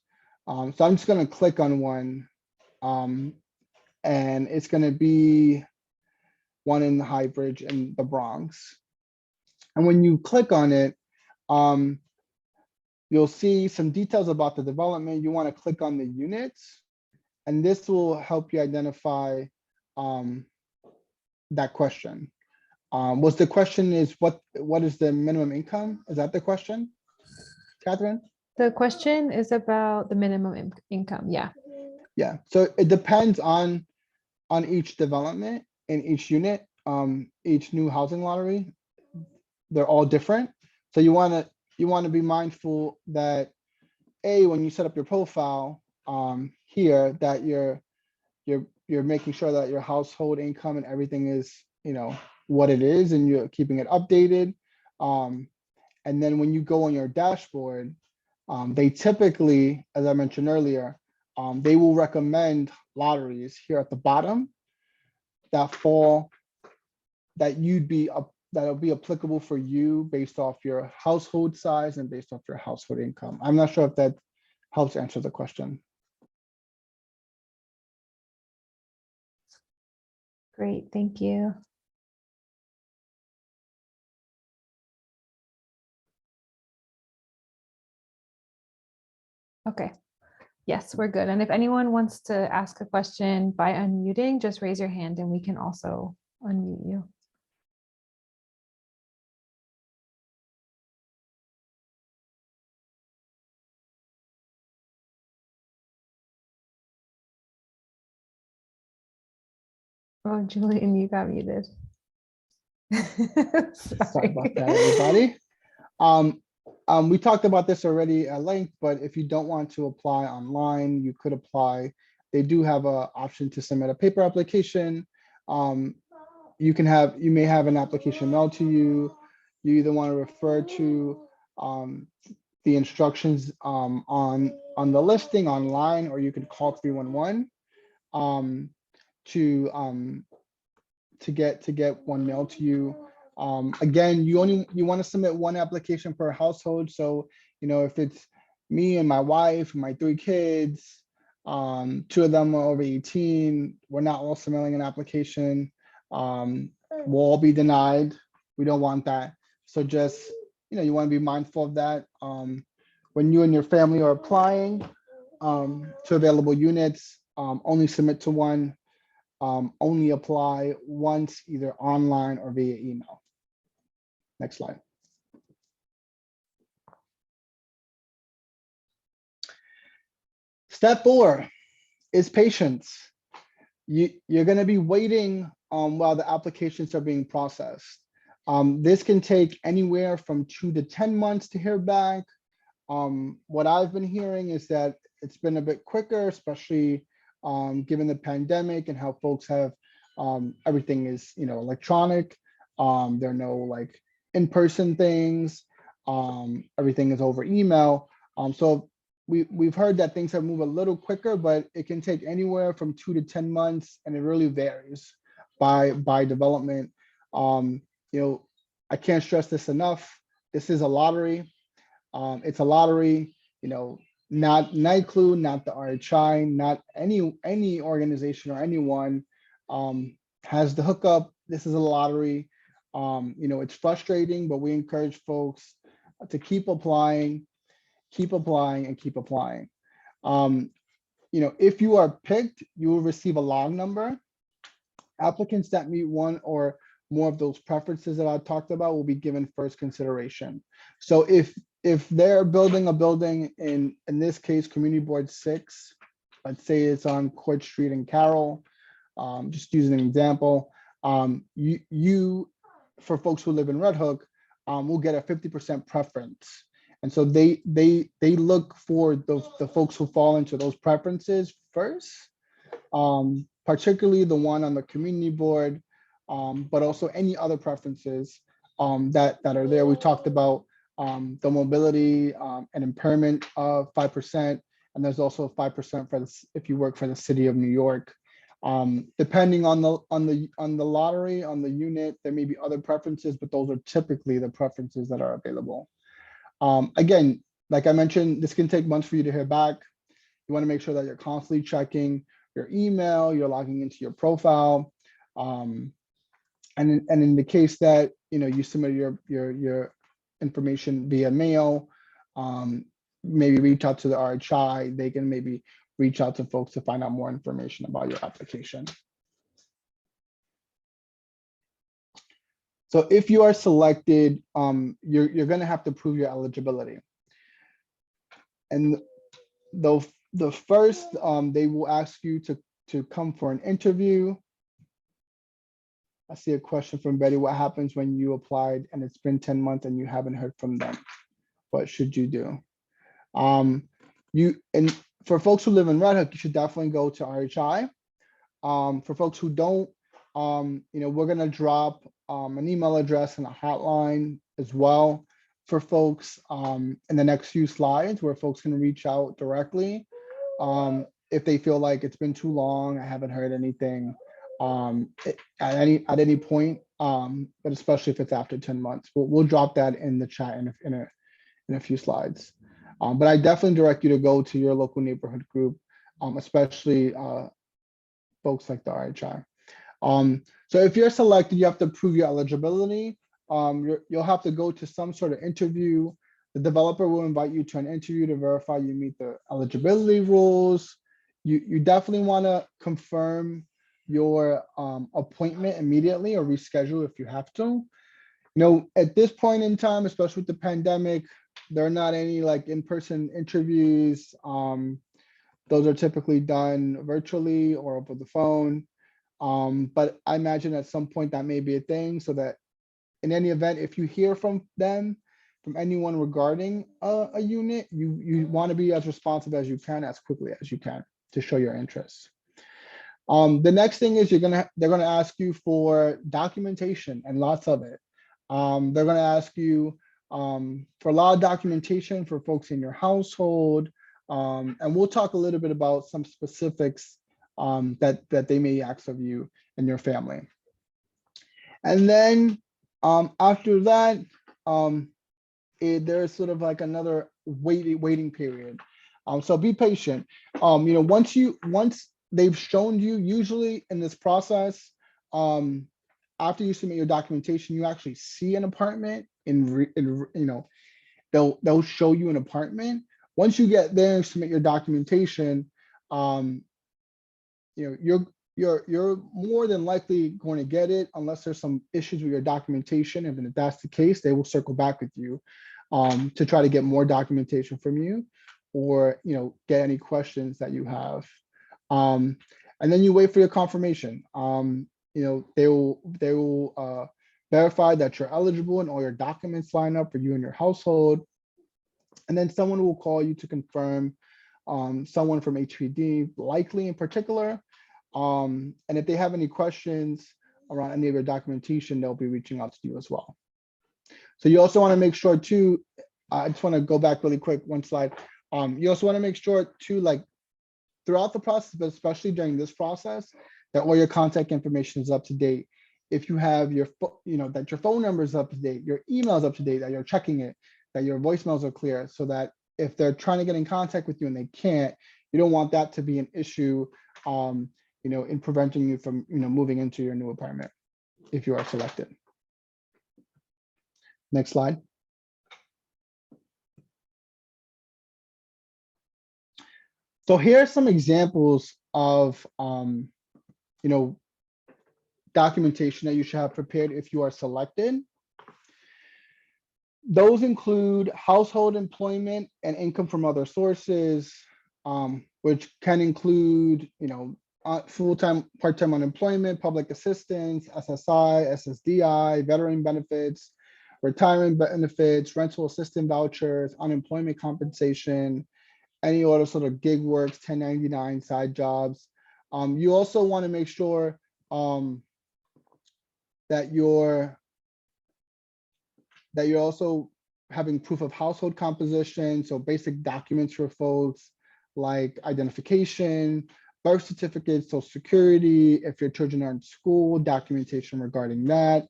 S3: So I'm just going to click on one, and it's going to be one in the High Bridge in the Bronx. And when you click on it, you'll see some details about the development. You want to click on the units, and this will help you identify that question. Was the question is what is the minimum income? Is that the question, Catherine?
S2: The question is about the minimum income. Yeah.
S3: Yeah. So it depends on each development in each unit, each new housing lottery. They're all different. So you want to be mindful that when you set up your profile here, that you're making sure that your household income and everything is what it is, and you're keeping it updated. And then when you go on your dashboard, they typically, as I mentioned earlier, they will recommend lotteries here at the bottom that'll be applicable for you based off your household size and based off your household income. I'm not sure if that helps answer the question.
S2: Great, thank you. Okay, yes, we're good. And if anyone wants to ask a question by unmuting, just raise your hand and we can also unmute you. Oh, Julian, you got muted.
S3: Sorry about that, everybody. We talked about this already at length, but if you don't want to apply online, you could apply. They do have an option to submit a paper application. You may have an application mailed to you. You either want to refer to the instructions on the listing online, or you could call 311 to get one mailed to you. Again, you want to submit one application per household. So, if it's me and my wife and my 3 kids, 2 of them are over 18, we're not all submitting an application. We'll all be denied. We don't want that. So just, you want to be mindful of that. When you and your family are applying to available units, only submit to one. Only apply once, either online or via email. Next slide. Step 4 is patience. You're going to be waiting while the applications are being processed. This can take anywhere from 2 to 10 months to hear back. What I've been hearing is that it's been a bit quicker, especially given the pandemic and how folks have everything is electronic. There are no like in-person things. Everything is over email. So we've heard that things have moved a little quicker, but it can take anywhere from 2 to 10 months, and it really varies by development. I can't stress this enough. This is a lottery. It's a lottery. Not NYCLU, not the RHI, not any organization or anyone has the hookup. This is a lottery. It's frustrating, but we encourage folks to keep applying, and keep applying. If you are picked, you will receive a log number. Applicants that meet one or more of those preferences that I talked about will be given first consideration. So if they're building a building in this case, Community Board 6, let's say it's on Court Street in Carroll, just using an example, you for folks who live in Red Hook, will get a 50% preference. And so they look for the folks who fall into those preferences first, particularly the one on the community board, but also any other preferences that are there. We talked about the mobility and impairment of 5%, and there's also 5% for this if you work for the city of New York. Depending on the lottery, on the unit, there may be other preferences, but those are typically the preferences that are available. Again, like I mentioned, this can take months for you to hear back. You want to make sure that you're constantly checking your email, you're logging into your profile, and in the case that you submit your information via mail, maybe reach out to the RHI. They can maybe reach out to folks to find out more information about your application. So if you are selected, you're going to have to prove your eligibility. And the first, they will ask you to come for an interview. I see a question from Betty. What happens when you applied and it's been 10 months and you haven't heard from them? What should you do? And for folks who live in Red Hook, you should definitely go to RHI. For folks who don't, we're going to drop an email address and a hotline as well for folks in the next few slides, where folks can reach out directly if they feel like it's been too long, I haven't heard anything at any point, but especially if it's after 10 months. We'll drop that in the chat in a few slides. But I definitely direct you to go to your local neighborhood group, especially folks like the RHI. So if you're selected, you have to prove your eligibility. You'll have to go to some sort of interview. The developer will invite you to an interview to verify you meet the eligibility rules. You definitely want to confirm your appointment immediately or reschedule if you have to. At this point in time, especially with the pandemic, there are not any like in-person interviews. Those are typically done virtually or over the phone. But I imagine at some point that may be a thing, so that in any event, if you hear from anyone regarding a unit, you want to be as responsive as you can, as quickly as you can, to show your interest. The next thing is they're gonna ask you for documentation, and lots of it. They're gonna ask you for a lot of documentation for folks in your household. And we'll talk a little bit about some specifics that they may ask of you and your family. And then after that, there's sort of like another waiting period. So be patient. Once they've shown you, usually in this process, after you submit your documentation, you actually see an apartment they'll show you an apartment. Once you get there and submit your documentation, you're more than likely going to get it unless there's some issues with your documentation. And if that's the case, they will circle back with you to try to get more documentation from you, or get any questions that you have. And then you wait for your confirmation. They will verify that you're eligible and all your documents line up for you and your household. And then someone will call you to confirm, someone from HPD, likely in particular. And if they have any questions around any of your documentation, they'll be reaching out to you as well. So you also want to make sure too, I just want to go back really quick, one slide. You also want to make sure too, like throughout the process, but especially during this process, that all your contact information is up to date. If you have that your phone number is up to date, your email is up to date, that you're checking it, that your voicemails are clear, so that if they're trying to get in contact with you and they can't, you don't want that to be an issue, in preventing you from, moving into your new apartment if you are selected. Next slide. So here are some examples of, documentation that you should have prepared if you are selected. Those include household employment and income from other sources, which can include, full-time, part-time unemployment, public assistance, SSI, SSDI, veteran benefits, retirement benefits, rental assistance vouchers, unemployment compensation, any other sort of gig works, 1099 side jobs. You also want to make sure that you're also having proof of household composition, so basic documents for folks like identification, birth certificates, social security, if your children are in school, documentation regarding that.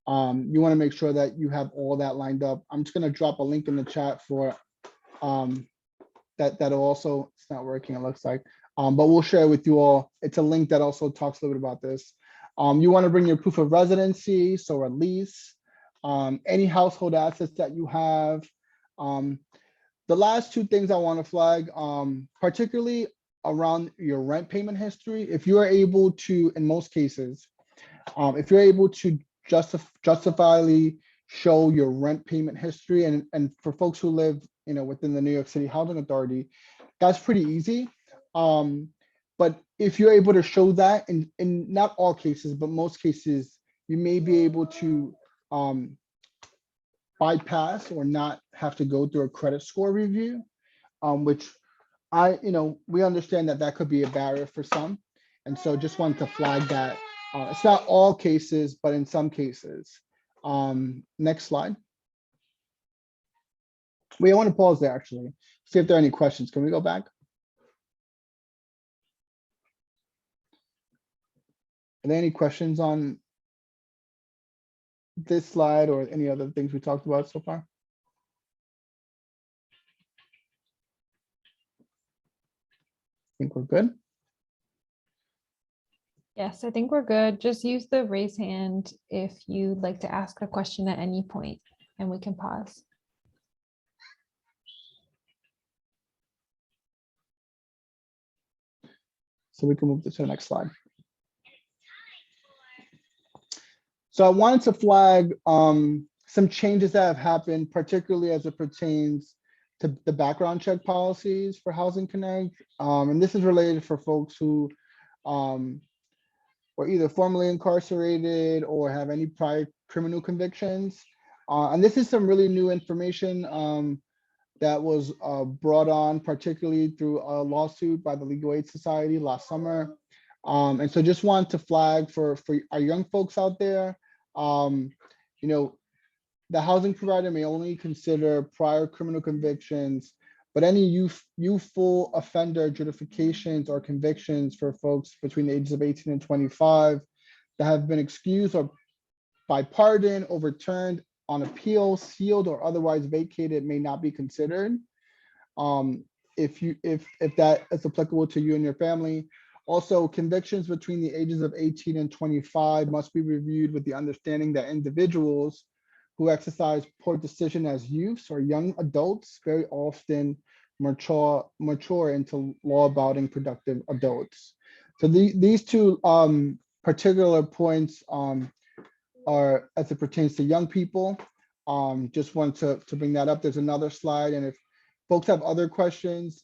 S3: You want to make sure that you have all that lined up. I'm just going to drop a link in the chat for that'll also, it's not working, it looks like, but we'll share it with you all. It's a link that also talks a little bit about this. You want to bring your proof of residency, so a lease, any household assets that you have. The last two things I want to flag, particularly around your rent payment history, if you are able to, in most cases, if you're able to justifiably show your rent payment history, and for folks who live, within the New York City Housing Authority, that's pretty easy. But if you're able to show that, in not all cases, but most cases, you may be able to bypass or not have to go through a credit score review, which we understand that could be a barrier for some. And so just wanted to flag that. It's not all cases, but in some cases. Next slide. I want to pause there actually, see if there are any questions. Can we go back? Are there any questions on this slide or any other things we talked about so far? I think we're good.
S2: Yes, I think we're good. Just use the raise hand if you'd like to ask a question at any point, and we can pause.
S3: So we can move to the next slide. So I wanted to flag some changes that have happened, particularly as it pertains to the background check policies for Housing Connect. And this is related for folks who were either formerly incarcerated or have any prior criminal convictions. And this is some really new information that was brought on, particularly through a lawsuit by the Legal Aid Society last summer. And so just want to flag for our young folks out there, the housing provider may only consider prior criminal convictions, but any youthful offender adjudications or convictions for folks between the ages of 18 and 25 that have been excused or by pardon, overturned on appeal, sealed, or otherwise vacated may not be considered. If that is applicable to you and your family. Also, convictions between the ages of 18 and 25 must be reviewed with the understanding that individuals who exercise poor decision as youths or young adults very often mature into law-abiding productive adults. So these two particular points are as it pertains to young people. Just want to bring that up. There's another slide, and if folks have other questions,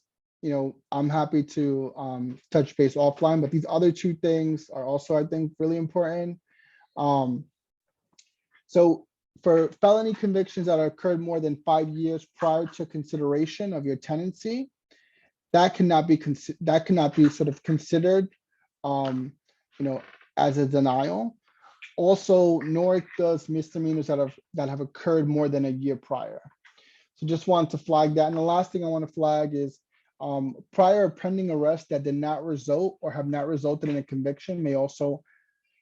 S3: I'm happy to touch base offline, but these other two things are also, I think, really important. So for felony convictions that occurred more than 5 years prior to consideration of your tenancy, that cannot be sort of considered, as a denial. Also, nor does misdemeanors that have occurred more than a year prior. So just wanted to flag that. And the last thing I want to flag is prior or pending arrest that did not result or have not resulted in a conviction may also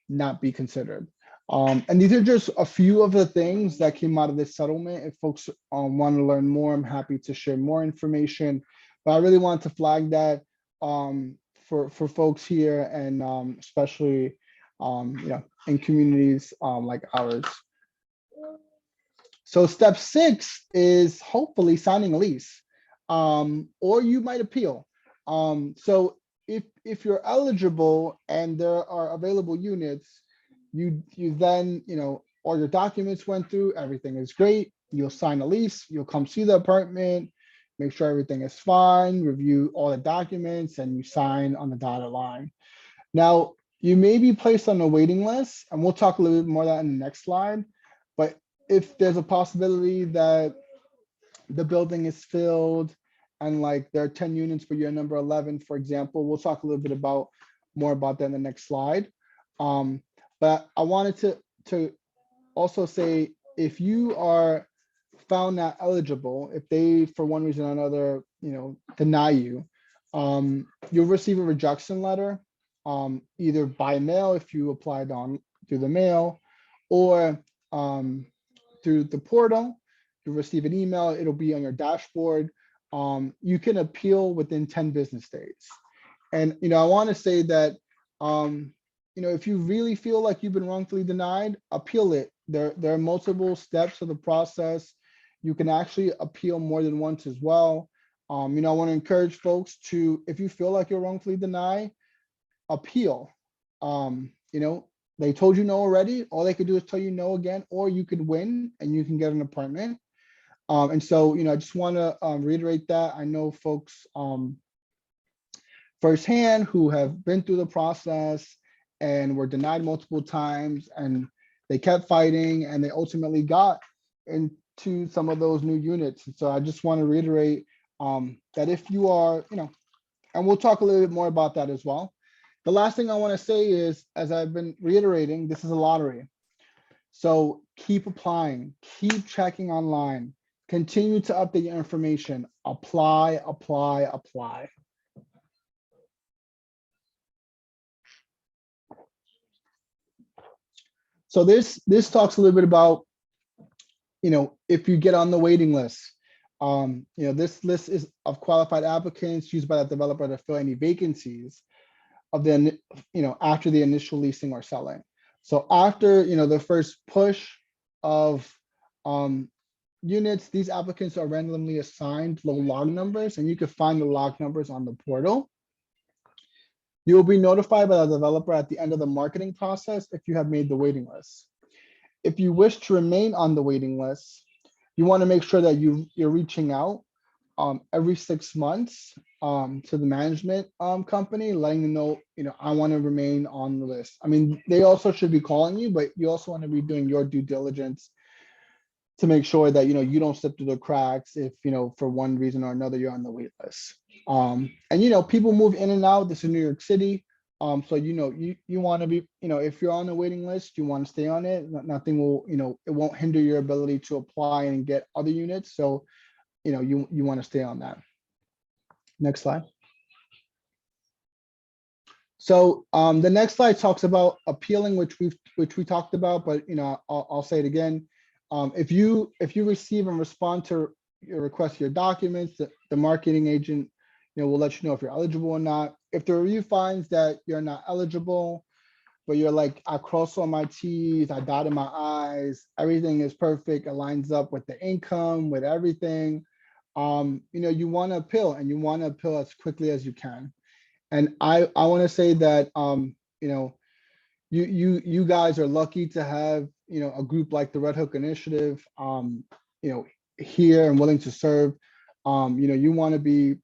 S3: not be considered. And these are just a few of the things that came out of this settlement. If folks want to learn more, I'm happy to share more information. But I really want to flag that for folks here, and especially in communities like ours. So step 6 is hopefully signing a lease, or you might appeal. So if you're eligible and there are available units, you then, all your documents went through, everything is great. You'll sign a lease, you'll come see the apartment, make sure everything is fine, review all the documents, and you sign on the dotted line. Now, you may be placed on a waiting list, and we'll talk a little bit more of that in the next slide. But if there's a possibility that the building is filled and like there are 10 units, but you're number 11, for example, we'll talk a little bit more about that in the next slide. But I wanted to also say, if you are found not eligible, if they, for one reason or another, deny you, you'll receive a rejection letter, either by mail if you applied through the mail, or through the portal. You'll receive an email. It'll be on your dashboard. You can appeal within 10 business days. And I want to say that if you really feel like you've been wrongfully denied, appeal it. There are multiple steps of the process. You can actually appeal more than once as well. I want to encourage folks to, if you feel like you're wrongfully denied, appeal. They told you no already. All they could do is tell you no again, or you could win and you can get an apartment. And so, I just want to reiterate that. I know folks firsthand who have been through the process and were denied multiple times, and they kept fighting, and they ultimately got into some of those new units. And so I just want to reiterate that if you are, and we'll talk a little bit more about that as well. The last thing I want to say is, as I've been reiterating, this is a lottery. So keep applying, keep checking online, continue to update your information, apply, apply, apply. So this talks a little bit about, if you get on the waiting list, this list is of qualified applicants used by the developer to fill any vacancies of the, after the initial leasing or selling. So after, the first push of units, these applicants are randomly assigned low log numbers, and you can find the log numbers on the portal. You will be notified by the developer at the end of the marketing process if you have made the waiting list. If you wish to remain on the waiting list, you want to make sure that you're reaching out every 6 months to the management company, letting them know, I want to remain on the list. I mean, they also should be calling you, but you also want to be doing your due diligence to make sure that, you don't slip through the cracks if, for one reason or another, you're on the wait list. And, people move in and out. This is New York City. So, you want to be, if you're on the waiting list, you want to stay on it. Nothing will, it won't hinder your ability to apply and get other units. So, you want to stay on that. Next slide. So the next slide talks about appealing, which we talked about, but I'll say it again. If you receive and respond to your request, your documents, the marketing agent, will let you know if you're eligible or not. If the review finds that you're not eligible, but you're like, I crossed all my T's, I dotted my I's, everything is perfect, it lines up with the income, with everything, you want to appeal, and you want to appeal as quickly as you can. And I want to say that, you guys are lucky to have, a group like the Red Hook Initiative, here and willing to serve. You want to be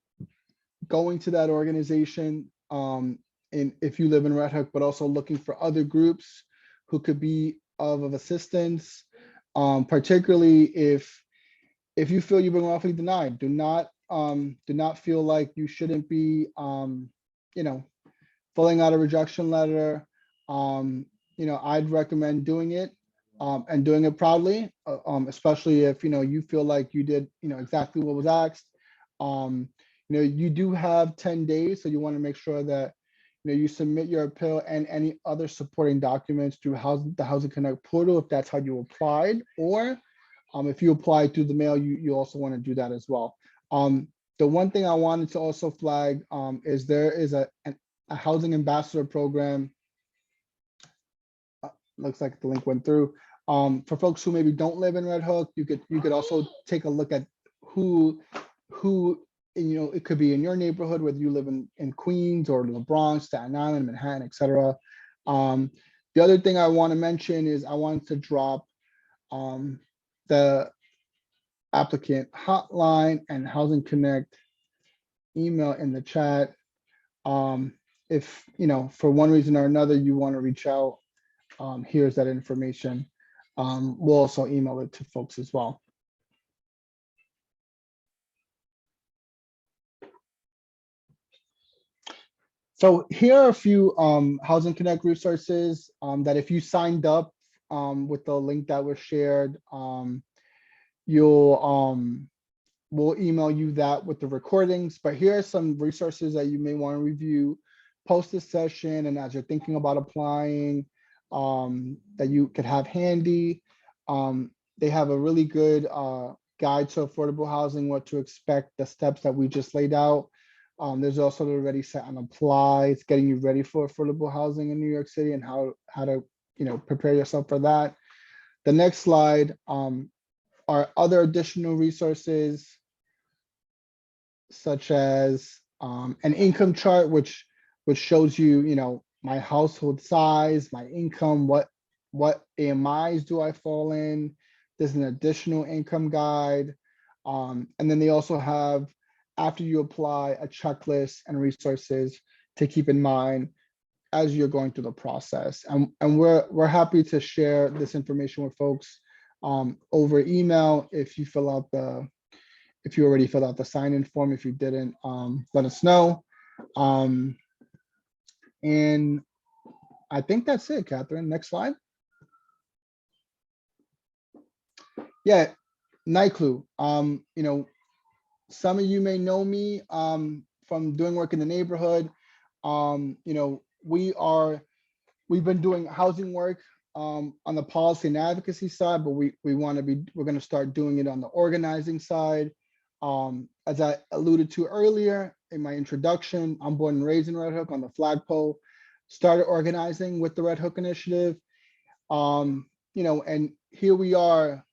S3: going to that organization, and if you live in Red Hook, but also looking for other groups who could be of assistance, particularly if you feel you've been wrongfully denied. Do not feel like you shouldn't be, filling out a rejection letter. I'd recommend doing it, and doing it proudly, especially if you feel like you did exactly what was asked. You do have 10 days, so you want to make sure that you submit your appeal and any other supporting documents through the Housing Connect portal if that's how you applied, or if you applied through the mail, you also want to do that as well. The one thing I wanted to also flag, is there is a housing ambassador program. Looks like the link went through. For folks who maybe don't live in Red Hook, you could also take a look at who it could be in your neighborhood, whether you live in Queens or the Bronx, Staten Island, Manhattan, etc. The other thing I want to mention is I wanted to drop the applicant hotline and Housing Connect email in the chat. If for one reason or another you want to reach out, here's that information. We'll also email it to folks as well. So here are a few Housing Connect resources that if you signed up with the link that was shared, we'll email you that with the recordings. But here are some resources that you may want to review post this session, and as you're thinking about applying, that you could have handy. They have a really good guide to affordable housing, what to expect, the steps that we just laid out. There's also the Ready, Set, and Apply. It's getting you ready for affordable housing in New York City and how to prepare yourself for that. The next slide are other additional resources, such as an income chart, which shows you, my household size, my income, what AMIs do I fall in. There's an additional income guide. And then they also have, after you apply, a checklist and resources to keep in mind as you're going through the process. And we're happy to share this information with folks over email. If you already filled out the sign-in form, if you didn't, let us know. And I think that's it, Catherine. Next slide. Yeah, NYCLU. Some of you may know me from doing work in the neighborhood. We've been doing housing work on the policy and advocacy side, but we're going to start doing it on the organizing side. As I alluded to earlier in my introduction, I'm born and raised in Red Hook on the flagpole, started organizing with the Red Hook Initiative. And here we are,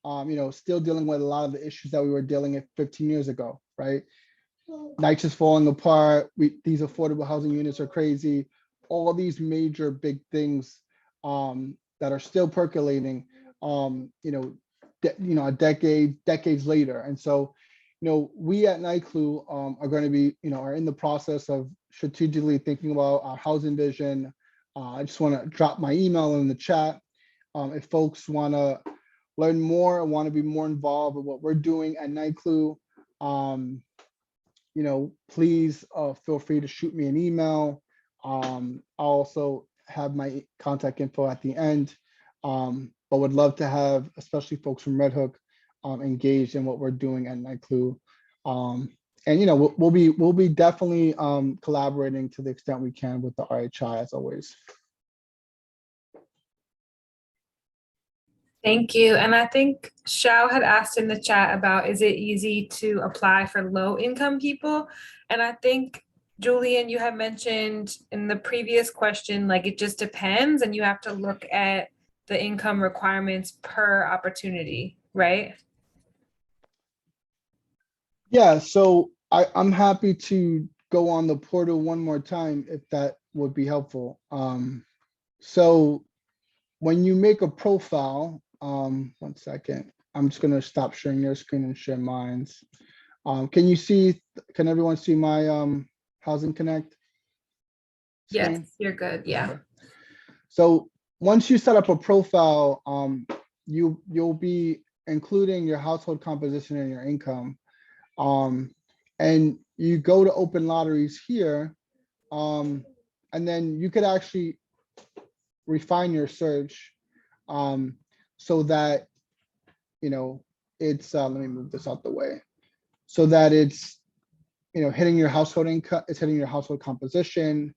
S3: still dealing with a lot of the issues that we were dealing with 15 years ago, right? Nights is falling apart. These affordable housing units are crazy. All these major big things that are still percolating, decades later. And so, we at NYCLU are going to be, are in the process of strategically thinking about our housing vision. I just want to drop my email in the chat. If folks want to learn more and want to be more involved with what we're doing at NYCLU, please feel free to shoot me an email. I'll also have my contact info at the end. But would love to have, especially folks from Red Hook, engaged in what we're doing at NYCLU. And you know, we'll be definitely collaborating to the extent we can with the RHI as always.
S2: Thank you. And I think Shao had asked in the chat about, is it easy to apply for low income people? And I think, Julian, you had mentioned in the previous question, like it just depends and you have to look at the income requirements per opportunity, right?
S3: Yeah, so I'm happy to go on the portal one more time if that would be helpful. So when you make a profile, 1 second, I'm just gonna stop sharing your screen and share mine. Can everyone see my Housing Connect screen?
S2: Yes, you're good. Yeah.
S3: Okay. So once you set up a profile, you'll be including your household composition and your income. And you go to open lotteries here, and then you could actually refine your search so that, you know, it's, let me move this out the way, so that it's, you know, hitting your household income, it's hitting your household composition,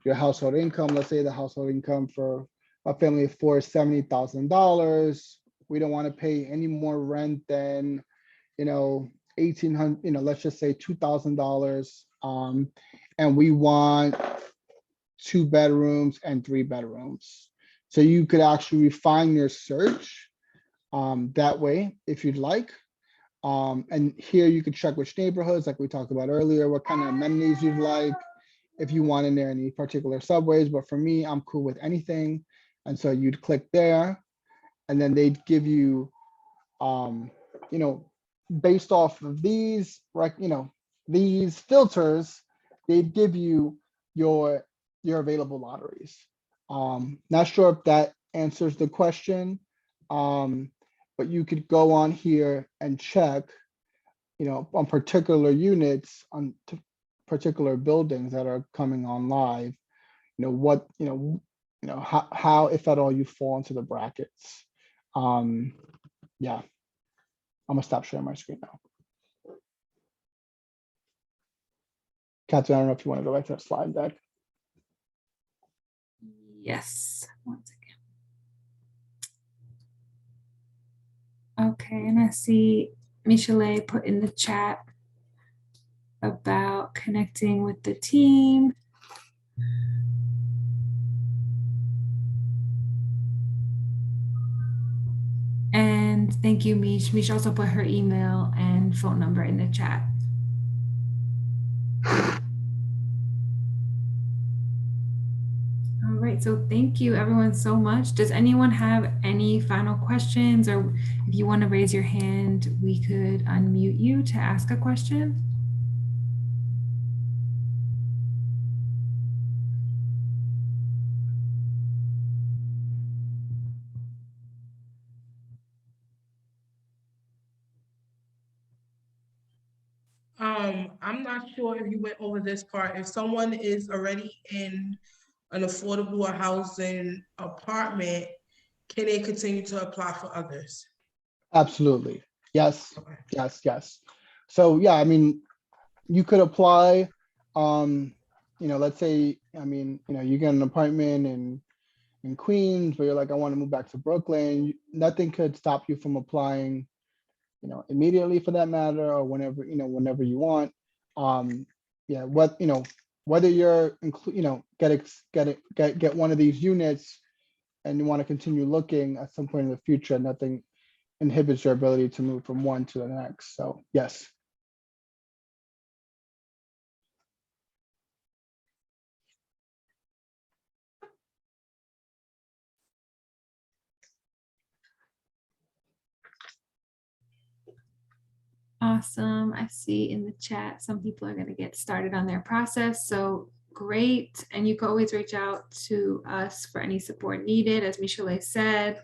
S3: your household income. Let's say the household income for a family of four is $70,000. We don't want to pay any more rent than, you know, $1,800, you know, let's just say $2,000. And we want 2 bedrooms and 3 bedrooms. So you could actually refine your search that way if you'd like. And here you could check which neighborhoods, like we talked about earlier, what kind of amenities you'd like, if you want in there any particular subways. But for me, I'm cool with anything. And so you'd click there, and then they'd give you, you know, based off of these, you know, these filters, they'd give you your available lotteries. Not sure if that answers the question, but you could go on here and check, you know, on particular units, on particular buildings that are coming on live, you know, what, you know, how, if at all, you fall into the brackets. Yeah, I'm gonna stop sharing my screen now. Catherine, I don't know if you want to go back to that slide deck.
S2: Yes. 1 second. Okay, and I see Michele put in the chat about connecting with the team. And thank you, Mish. Mish also put her email and phone number in the chat. All right, so thank you everyone so much. Does anyone have any final questions, or if you want to raise your hand, we could unmute you to ask a question?
S1: I'm not sure if you went over this part. If someone is already in an affordable housing apartment, can they continue to apply for others?
S3: Absolutely. Yes,
S1: Okay.
S3: yes. So yeah, I mean, you could apply, you know, let's say, I mean, you know, you get an apartment in Queens, but you're like, I want to move back to Brooklyn. Nothing could stop you from applying, you know, immediately for that matter, or whenever, you know, whenever you want. Yeah, what, you know, whether you're, you know, get one of these units and you want to continue looking at some point in the future, nothing inhibits your ability to move from one to the next. So yes.
S2: Awesome. I see in the chat, some people are going to get started on their process. So great. And you can always reach out to us for any support needed, as Michele said.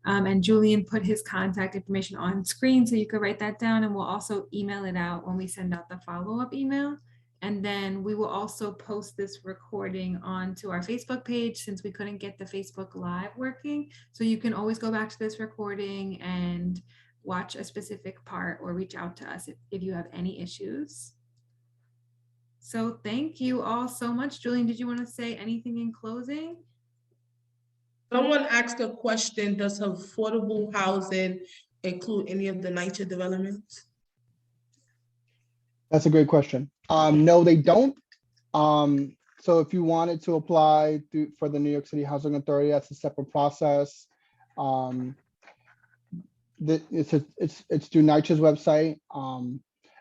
S2: And Julian put his contact information on screen, so you could write that down, and we'll also email it out when we send out the follow-up email.
S6: And then we will also post this recording onto our Facebook page since we couldn't get the Facebook Live working. So you can always go back to this recording and watch a specific part or reach out to us if you have any issues. So thank you all so much. Julian, did you want to say anything in closing?
S1: Someone asked a question, does affordable housing include any of the NYCHA developments?
S3: That's a great question. No, they don't. So if you wanted to apply for the New York City Housing Authority, that's a separate process. It's through NYCHA's website.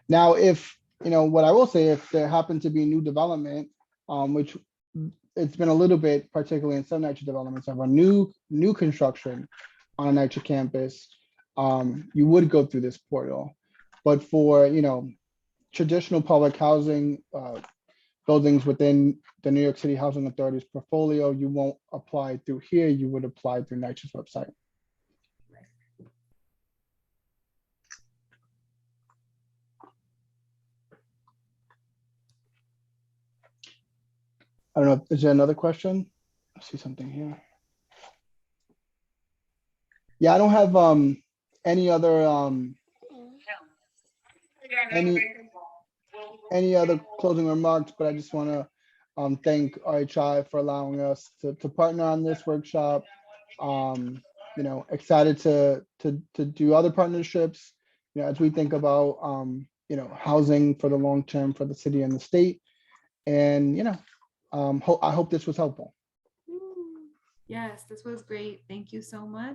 S3: Now, if, what I will say, if there happened to be new development, which it's been a little bit, particularly in some NYCHA developments, of a new construction on a NYCHA campus, you would go through this portal. But for, traditional public housing buildings within the New York City Housing Authority's portfolio, you won't apply through here, you would apply through NYCHA's website. I don't know, is there another question? I see something here. Yeah, I don't have any other any other closing remarks, but I just want to thank RHI for allowing us to partner on this workshop. Excited to do other partnerships, as we think about housing for the long term for the city and the state. And I hope this was helpful.
S6: Yes, this was great. Thank you so much.